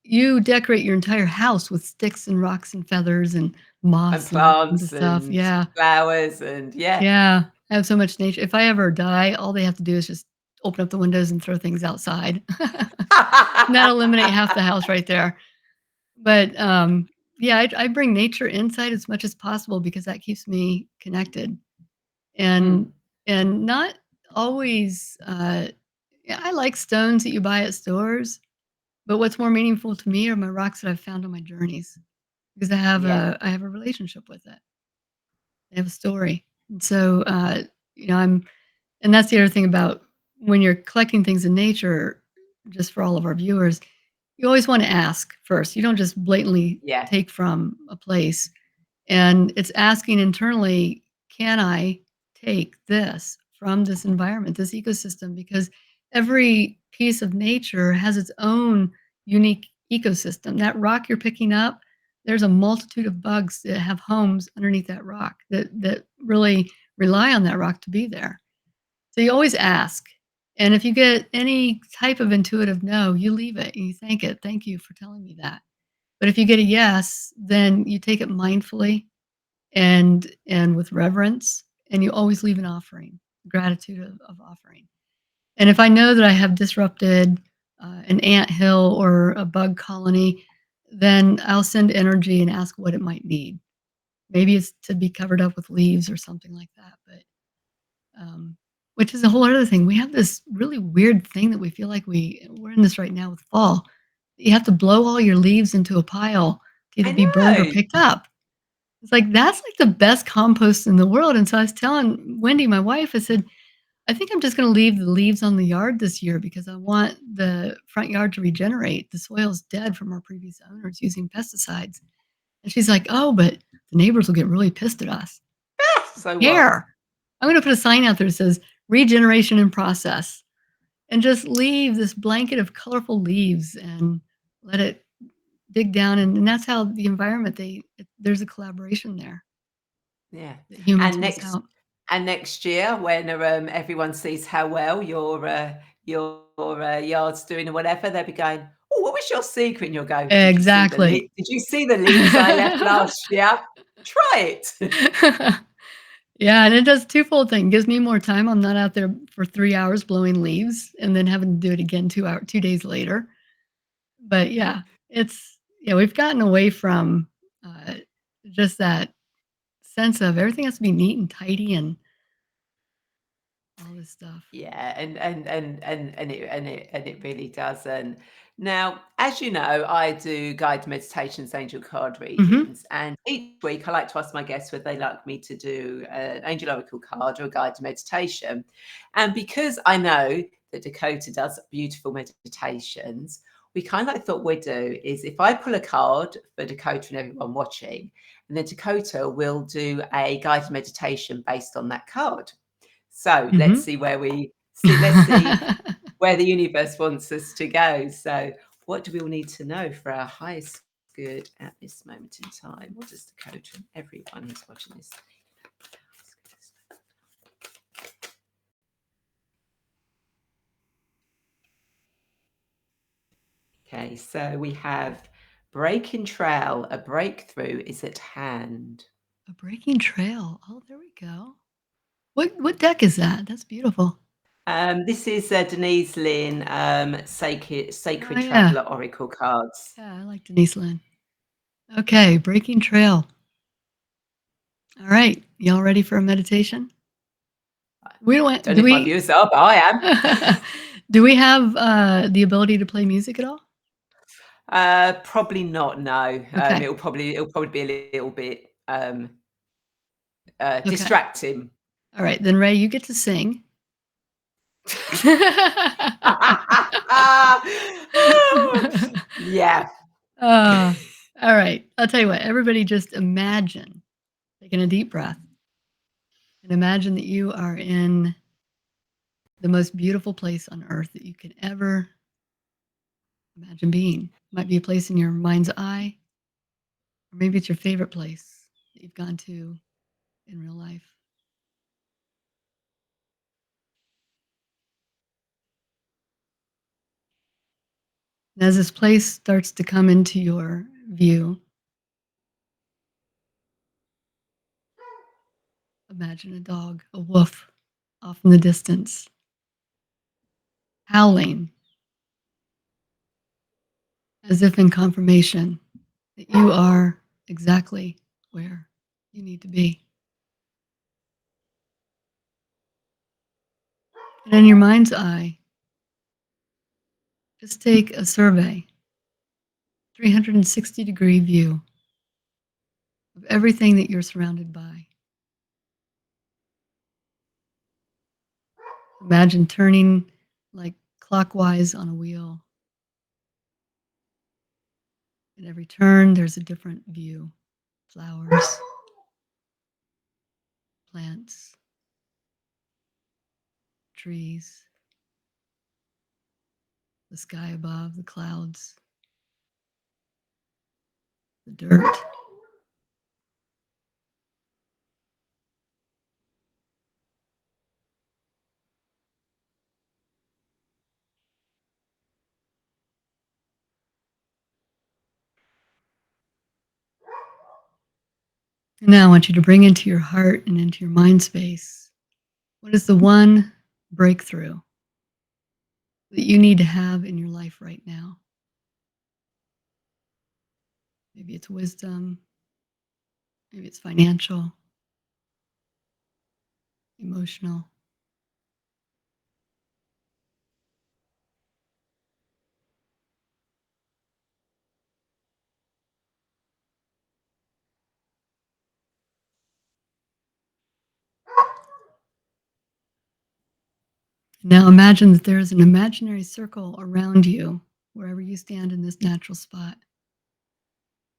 you decorate your entire house with sticks and rocks and feathers and And moss and all kinds of plants stuff. and Yeah. flowers and yeah. Yeah. I have so much nature. If I ever die, all they have to do is just open up the windows and throw things outside. And that'll eliminate half the house right there. But, yeah, I bring nature inside as much as possible because that keeps me connected, Mm. and not always, yeah, I like stones that you buy at stores, but what's more meaningful to me are my rocks that I've found on my journeys because Yeah. I have a relationship with it. I have a story, and so, I'm and that's the other thing about when you're collecting things in nature, just for all of our viewers, you always wanna ask first. You don't just blatantly Yeah. take from a place, and it's asking internally, "Can I take this from this environment, this ecosystem?" Because every piece of nature has its own unique ecosystem. That rock you're picking up, there's a multitude of bugs that have homes underneath that rock that really rely on that rock to be there. So you always ask. And if you get any type of intuitive no, you leave it and you thank it. Thank you for telling me that. But if you get a yes, then you take it mindfully and with reverence, and you always leave an offering, gratitude of offering. And if I know that I have disrupted an ant hill or a bug colony, then I'll send energy and ask what it might need. Maybe it's to be covered up with leaves or something like that. But um, which is a whole other thing. We have this really weird thing that we feel like we're in this right now with fall. You have to blow all your leaves into a pile to either I be burned or know. picked up. It's like that's like the best compost in the world. And so I was telling Wendy, my wife, I said, I think I'm just gonna leave the leaves on the yard this year because I want the front yard to regenerate. The soil's dead from our previous owners using pesticides. And she's like, "Oh, but the neighbors will get really pissed at us." So what? Here, I'm gonna put a sign out there that says regeneration in process and just leave this blanket of colorful leaves and let it dig down. And that's how the environment, there's a collaboration there Yeah. that humans And miss next out. and next year when, everyone sees how well your yard's doing or whatever, they'll be going, "Oh, what was your secret?" And you'll go, Exactly. Did you see the leaves I left last year? Try it." Yeah, and it does twofold thing. Gives me more time. I'm not out there for 3 hours blowing leaves and then having to do it again 2 days later. But yeah, we've gotten away from, uh, just that sense of everything has to be neat and tidy and all this stuff. Yeah, and it really does. And now, as you know, I do guided meditations, angel card Mhm, readings, and each week I like to ask my guests whether they like me to do an angel oracle card or a guided meditation. And because I know that Dakota does beautiful meditations, we kind of like thought we'd do is if I pull a card for Dakota and everyone watching, and then Dakota will do a guided meditation based on that card. So let's mhm. see let's see where the universe wants us to go. So what do we all need to know for our highest good at this moment in time? What does the coach and everyone who's watching this? Okay, so we have breaking trail, a breakthrough is at hand. A breaking trail. Oh, there we go. What deck is that? That's beautiful. This is Denise Lynn, Oh, Sacred yeah. Traveler Oracle cards. Yeah, I like Denise Lynn. Okay, breaking trail. All right, y'all ready for a meditation? We don't Don't know do if my we viewers are, but I am. do we have, the ability to play music at all? Probably not, no. Okay, It'll probably be a little bit, okay. distracting. All right, then Ray, you get to sing. Yeah. Uh, all right, I'll tell you what, everybody just imagine taking a deep breath and imagine that you are in the most beautiful place on earth that you could ever imagine being. Might be a place in your mind's eye, or maybe it's your favorite place that you've gone to in real life. And as this place starts to come into your view, imagine a dog, a wolf off in the distance, howling as if in confirmation that you are exactly where you need to be. And in your mind's eye, just take a survey, 360-degree view of everything that you're surrounded by. Imagine turning like clockwise on a wheel. At every turn, there's a different view. Flowers, plants, trees, the sky above, the clouds, the dirt. And now I want you to bring into your heart and into your mind space what is the one breakthrough that you need to have in your life right now? Maybe it's wisdom, maybe it's financial, emotional. Now imagine that there is an imaginary circle around you wherever you stand in this natural spot.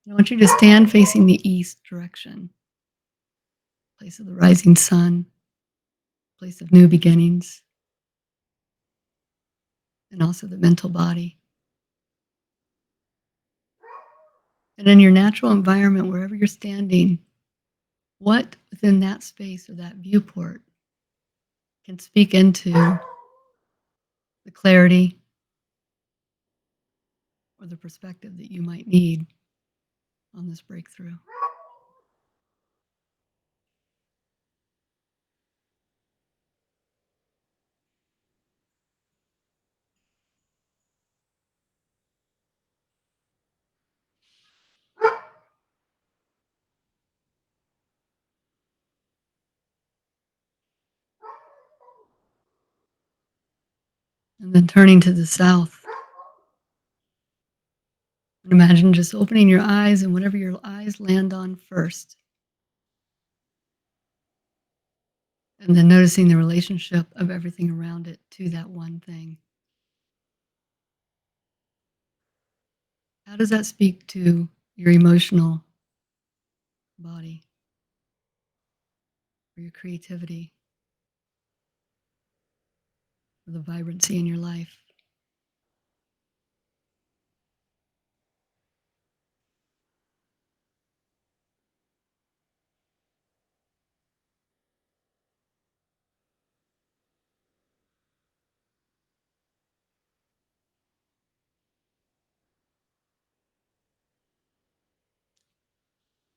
I want you to stand facing the east direction, place of the rising sun, place of new beginnings, and also the mental body. And in your natural environment, wherever you're standing, what within that space or that viewport can speak into the clarity or the perspective that you might need on this breakthrough? And then turning to the south, and imagine just opening your eyes and whatever your eyes land on first. And then noticing the relationship of everything around it to that one thing. How does that speak to your emotional body or your creativity or the vibrancy in your life?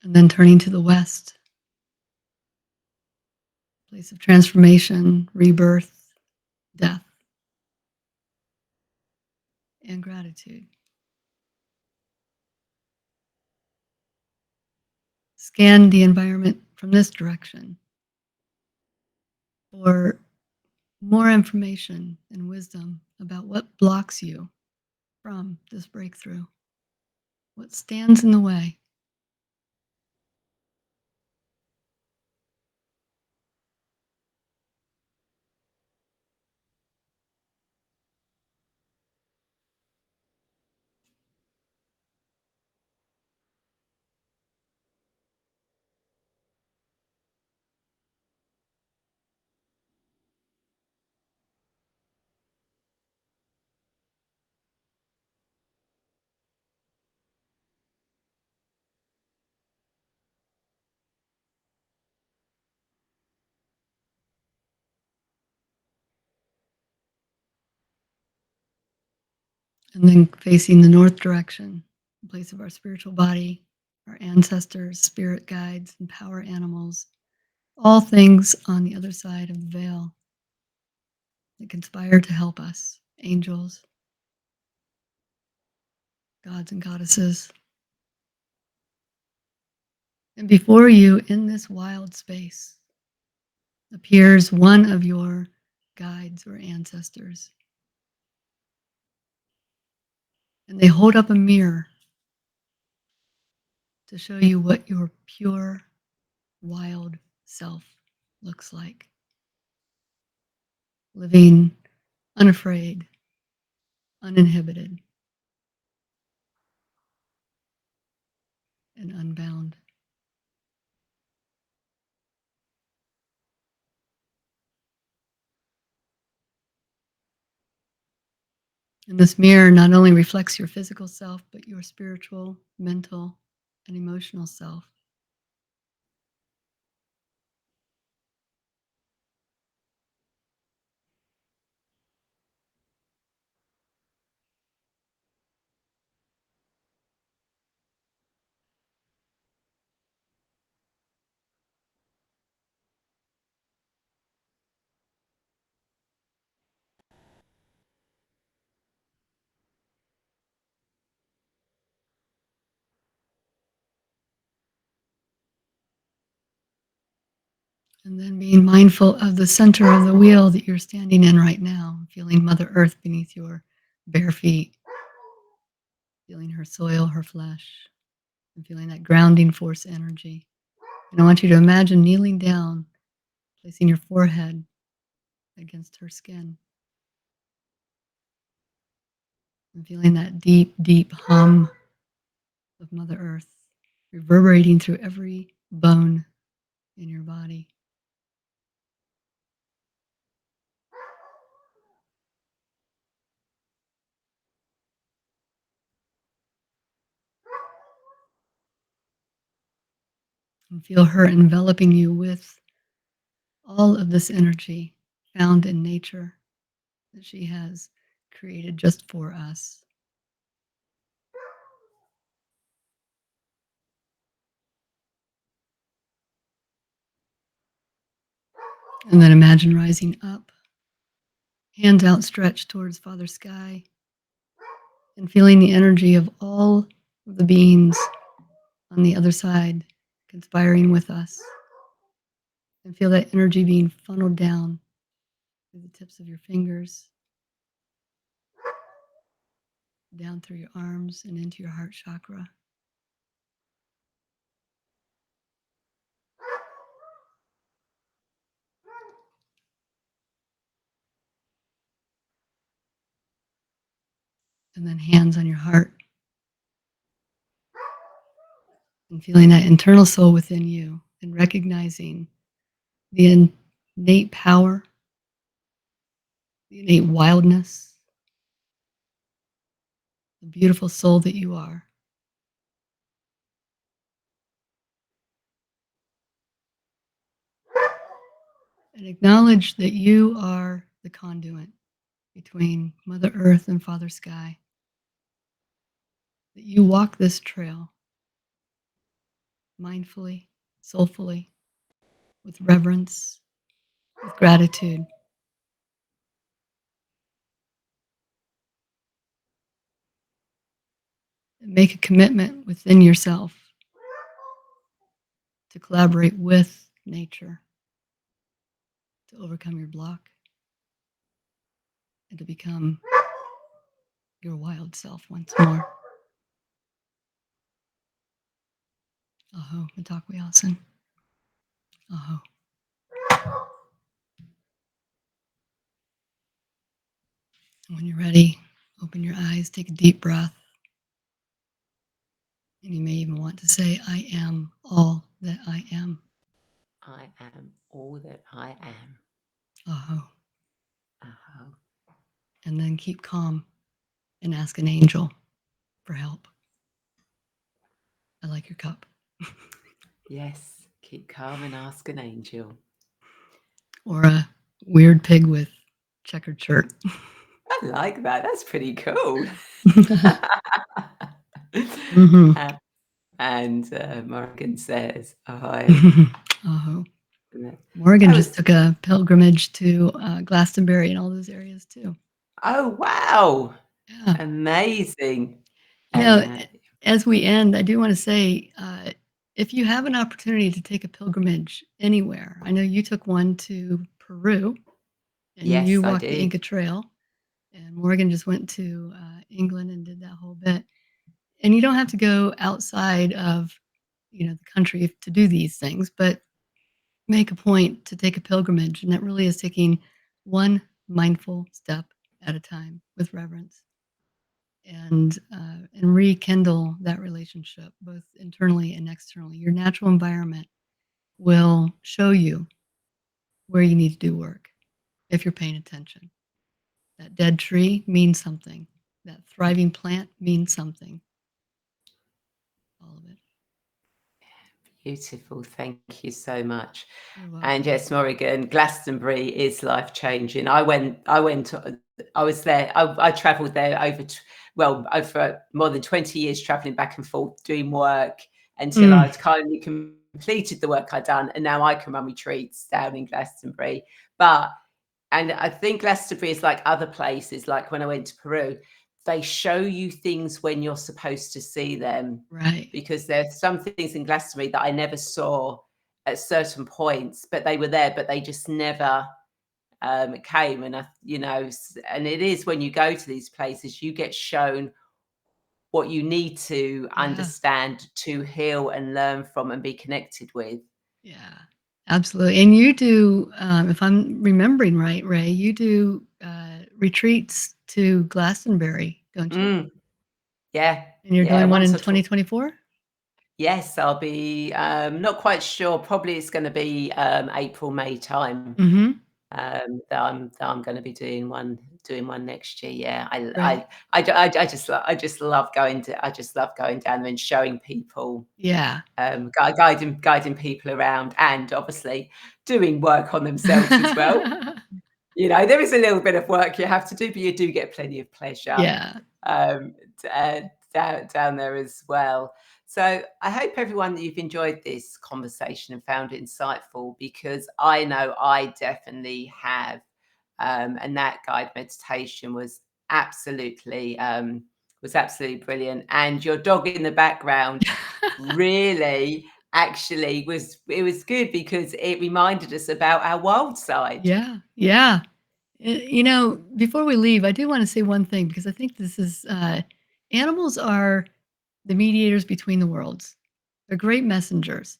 And then turning to the west, place of transformation, rebirth, death, and gratitude. Scan the environment from this direction for more information and wisdom about what blocks you from this breakthrough, what stands in the way. And then facing the north direction, the place of our spiritual body, our ancestors, spirit guides, and power animals, all things on the other side of the veil that conspire to help us, angels, gods and goddesses. And before you, in this wild space, appears one of your guides or ancestors. And they hold up a mirror to show you what your pure, wild self looks like. Living unafraid, uninhibited, and unbound. And this mirror not only reflects your physical self, but your spiritual, mental, and emotional self. And then being mindful of the center of the wheel that you're standing in right now, feeling Mother Earth beneath your bare feet, feeling her soil, her flesh, and feeling that grounding force energy. And I want you to imagine kneeling down, placing your forehead against her skin. and feeling that deep, deep hum of Mother Earth reverberating through every bone in your body. And feel her enveloping you with all of this energy found in nature that she has created just for us. And then imagine rising up, hands outstretched towards Father Sky, and feeling the energy of all of the beings on the other side conspiring with us. And feel that energy being funneled down through the tips of your fingers, down through your arms and into your heart chakra. And then hands on your heart and feeling that internal soul within you and recognizing the innate power, the innate wildness, the beautiful soul that you are. And acknowledge that you are the conduit between Mother Earth and Father Sky. That you walk this trail mindfully, soulfully, with reverence, with gratitude. And make a commitment within yourself to collaborate with nature, to overcome your block, and to become your wild self once more. Aho, Mitakuye-oyasin. Aho. When you're ready, open your eyes, take a deep breath. And you may even want to say, I am all that I am. I am all that I am. Aho. Aho. And then keep calm and ask an angel for help. I like your cup. Yes, keep calm and ask an angel. Or a weird pig with checkered shirt. I like that. That's pretty cool. Mm-hmm. And Morgan says, "Ahoy." Aho. And Morgan that just was, took a pilgrimage to Glastonbury and all those areas too. oh, wow. Yeah. Amazing. You And know, as we end, I do want to say, if you have an opportunity to take a pilgrimage anywhere, I know you took one to Peru and you yes, I walked the did. Inca Trail, and Morgan just went to England and did that whole bit. And you don't have to go outside of, the country to do these things, but make a point to take a pilgrimage, and that really is taking one mindful step at a time with reverence and rekindle that relationship both internally and externally. Your natural environment will show you where you need to do work if you're paying attention. That dead tree means something. That thriving plant means something. All of it. Beautiful. Thank you so much. You're welcome. And yes, Morrigan, Glastonbury is life changing. I was there. I travelled there over more than 20 years, travelling back and forth, doing work until I'd kindly completed the work I'd done. And now I can run retreats down in Glastonbury. And I think Glastonbury is like other places, like when I went to Peru, they show you things when you're supposed to see them. Right. Because there's some things in Glastonbury that I never saw at certain points, but they were there, but they just never came. And and it is when you go to these places, you get shown what you need to understand to heal and learn from and be connected with. Yeah, absolutely. And you do, if I'm remembering right, Ray, you do retreats to Glastonbury don't you? Mm, yeah, And you're yeah. doing one Once in or twice. 2024? Yes, I'll be not quite sure. Probably it's going to be April, May time. Mhm. That I'm going to be doing one next year. Yeah, Great. I just love going to I just love going down there and showing people, Yeah. guiding people around, and obviously doing work on themselves as well. There is a little bit of work you have to do, but you do get plenty of pleasure Yeah. um, down there as well. So I hope everyone that you've enjoyed this conversation and found it insightful, because I know I definitely have. And that guide meditation was absolutely brilliant. And your dog in the background really actually was good, because it reminded us about our wild side. Yeah. Yeah. Before we leave, I do wanna say one thing because I think this is, animals are the mediators between the worlds. They're great messengers.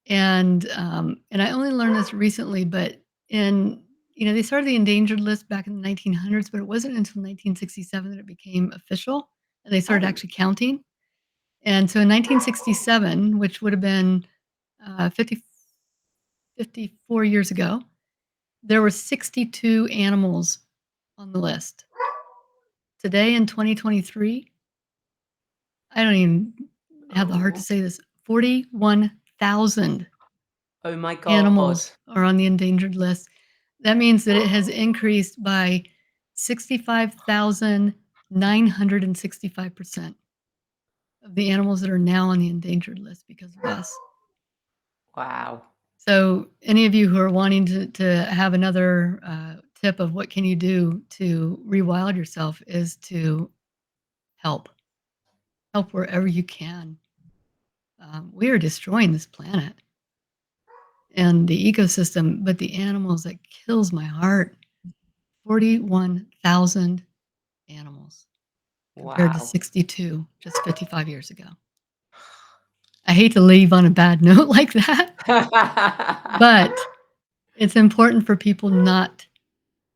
And I only learned this recently, but they started the endangered list back in the 1900s, but it wasn't until 1967 that it became official, and they started Oh, actually counting. And so in 1967, which would have been 54 years ago, there were 62 animals on the list. Today in 2023, I don't even have the heart to oh, say this, 41,000 oh my God. animals are on the endangered list. That means that it has increased by 65,965% of the animals that are now on the endangered list because of us. Wow. So, any of you who are wanting to have another tip of what can you do to rewild yourself is to help. Help wherever you can. We are destroying this planet and the ecosystem, but the animals, that kills my heart. 41,000 animals compared to Wow. 62 just 55 years ago. I hate to leave on a bad note like that, but it's important for people not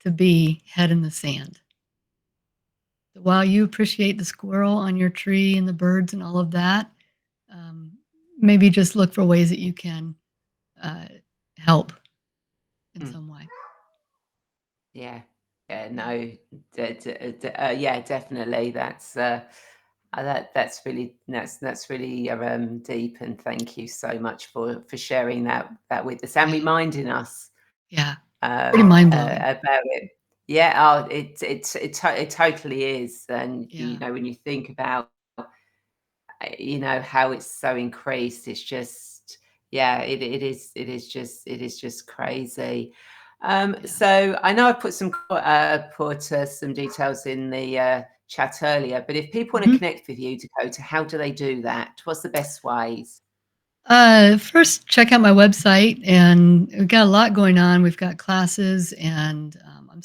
to be head in the sand. So while you appreciate the squirrel on your tree and the birds and all of that, um, maybe just look for ways that you can uh, help in Mm, some way. yeah. Yeah, Yeah. no, yeah, definitely. That's really deep, and thank you so much for sharing that with us and Yeah. reminding us Yeah. Pretty mind blowing. about it. Yeah, it totally is. And Yeah. when you think about how it's so increased, it's just, yeah, it is just crazy. Yeah. So I know I put some details in the chat earlier, but if people want to Mhm. connect with you, Dakota, how do they do that? What's the best ways? First, check out my website, and we've got a lot going on. We've got classes, and I'm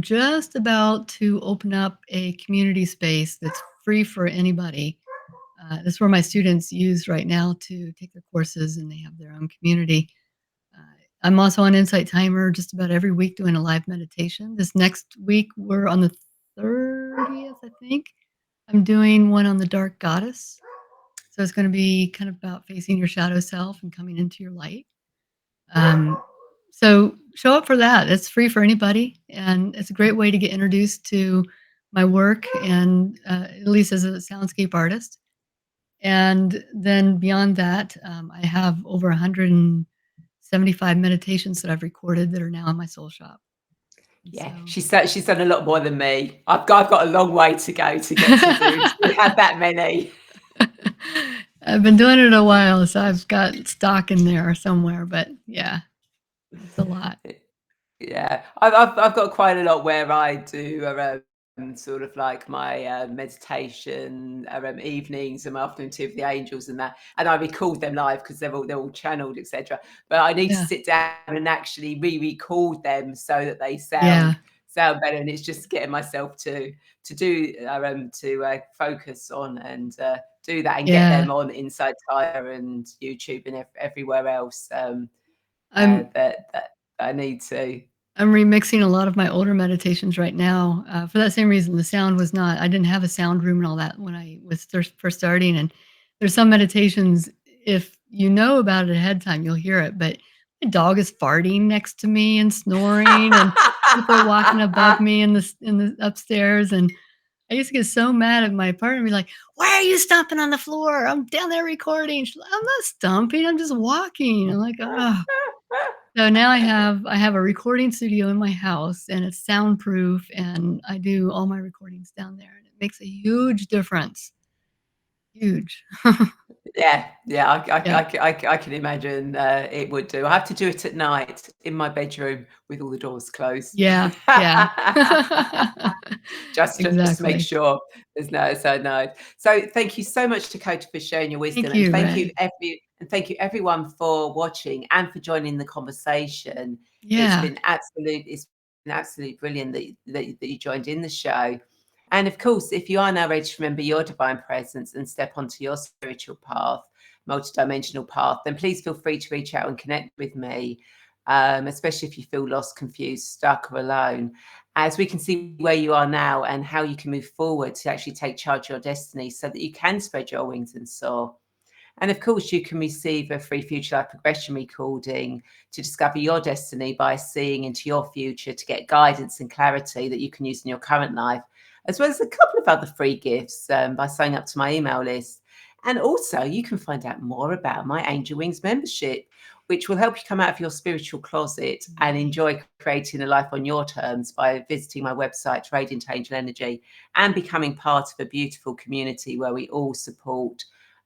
just about to open up a community space that's free for anybody. That's where my students use right now to take their courses, and they have their own community. Uh, I'm also on Insight Timer just about every week doing a live meditation. This next week, we're on the 30th, I think. I'm doing one on the dark goddess. So it's going to be kind of about facing your shadow self and coming into your light. Um, so show up for that. It's free for anybody, and it's a great way to get introduced to my work, and at least as a soundscape artist. And then beyond that, I have over 175 meditations that I've recorded that are now in my soul shop. And Yeah, so, she's done a lot more than me. I've got a long way to go to get to have that many. I've been doing it a while, so I've got stock in there somewhere. But yeah, it's a lot. Yeah, I've got quite a lot where I do sort of like my meditation evenings and my afternoon tea with the angels and that, and I record them live because they're all channeled, etc. But I need to Yeah, sit down and actually re-record them so that they yeah, sound better, and it's just getting myself to focus on and do that and get yeah. them on Inside Tire and YouTube and everywhere else I'm that I need to. I'm remixing a lot of my older meditations right now, for that same reason. The sound was not I didn't have a sound room and all that when I was first starting, and there's some meditations, if you know about it ahead of time, you'll hear it, but my dog is farting next to me and snoring, and people are walking above me in the upstairs, and I used to get so mad at my partner and be like, "Why are you stomping on the floor? I'm down there recording." She's like, "I'm not stomping, I'm just walking." I'm like, "Oh." So now I have a recording studio in my house, and it's soundproof, and I do all my recordings down there, and it makes a huge difference. Huge. Yeah, yeah, Yeah. I can imagine, it would do. I have to do it at night in my bedroom with all the doors closed. Yeah, yeah. Just to make Exactly. sure there's no. So thank you so much, Dakota, for sharing your wisdom, Thank and you, Ray. thank you everyone for watching and for joining the conversation. Yeah. It's been absolutely brilliant that you joined in the show. And of course, if you are now ready to remember your divine presence and step onto your spiritual path, multidimensional path, then please feel free to reach out and connect with me, especially if you feel lost, confused, stuck, or alone, as we can see where you are now and how you can move forward to actually take charge of your destiny so that you can spread your wings and soar. And of course, you can receive a free future life progression recording to discover your destiny by seeing into your future to get guidance and clarity that you can use in your current life, as well as a couple of other free gifts by signing up to my email list. And also, you can find out more about my Angel Wings membership, which will help you come out of your spiritual closet and enjoy creating a life on your terms by visiting my website, Radiant Angel Energy, and becoming part of a beautiful community where we all support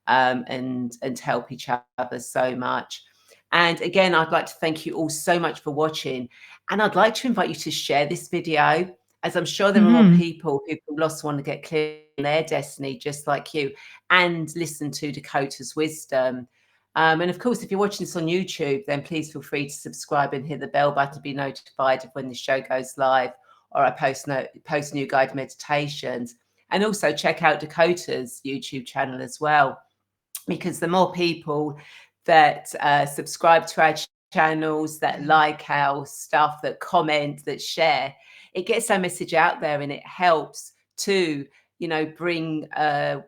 and help each other so much. And again, I'd like to thank you all so much for watching. And I'd like to invite you to share this video, as I'm sure there are more Mhm. people who feel lost, want to get clear on their destiny, just like you, and listen to Dakota's wisdom. And of course, if you're watching this on YouTube, then please feel free to subscribe and hit the bell button to be notified of when the show goes live or I post new guided meditations. And also check out Dakota's YouTube channel as well, because the more people that subscribe to our channels, that like our stuff, that comment, that share, it gets our message out there and it helps to, bring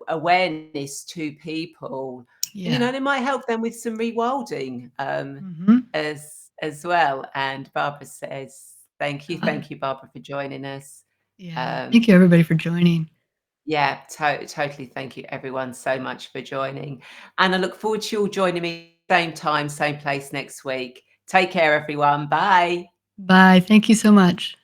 awareness to people. And, Yeah. and it might help them with some rewilding Mhm. as well. And Barbara says, Uh, thank you, Barbara, for joining us. yeah. Um, Thank you, everybody, for joining. yeah, totally. Thank you, everyone, so much for joining. And I look forward to you all joining me same time, same place next week. Take care, everyone. Bye. Bye. Thank you so much.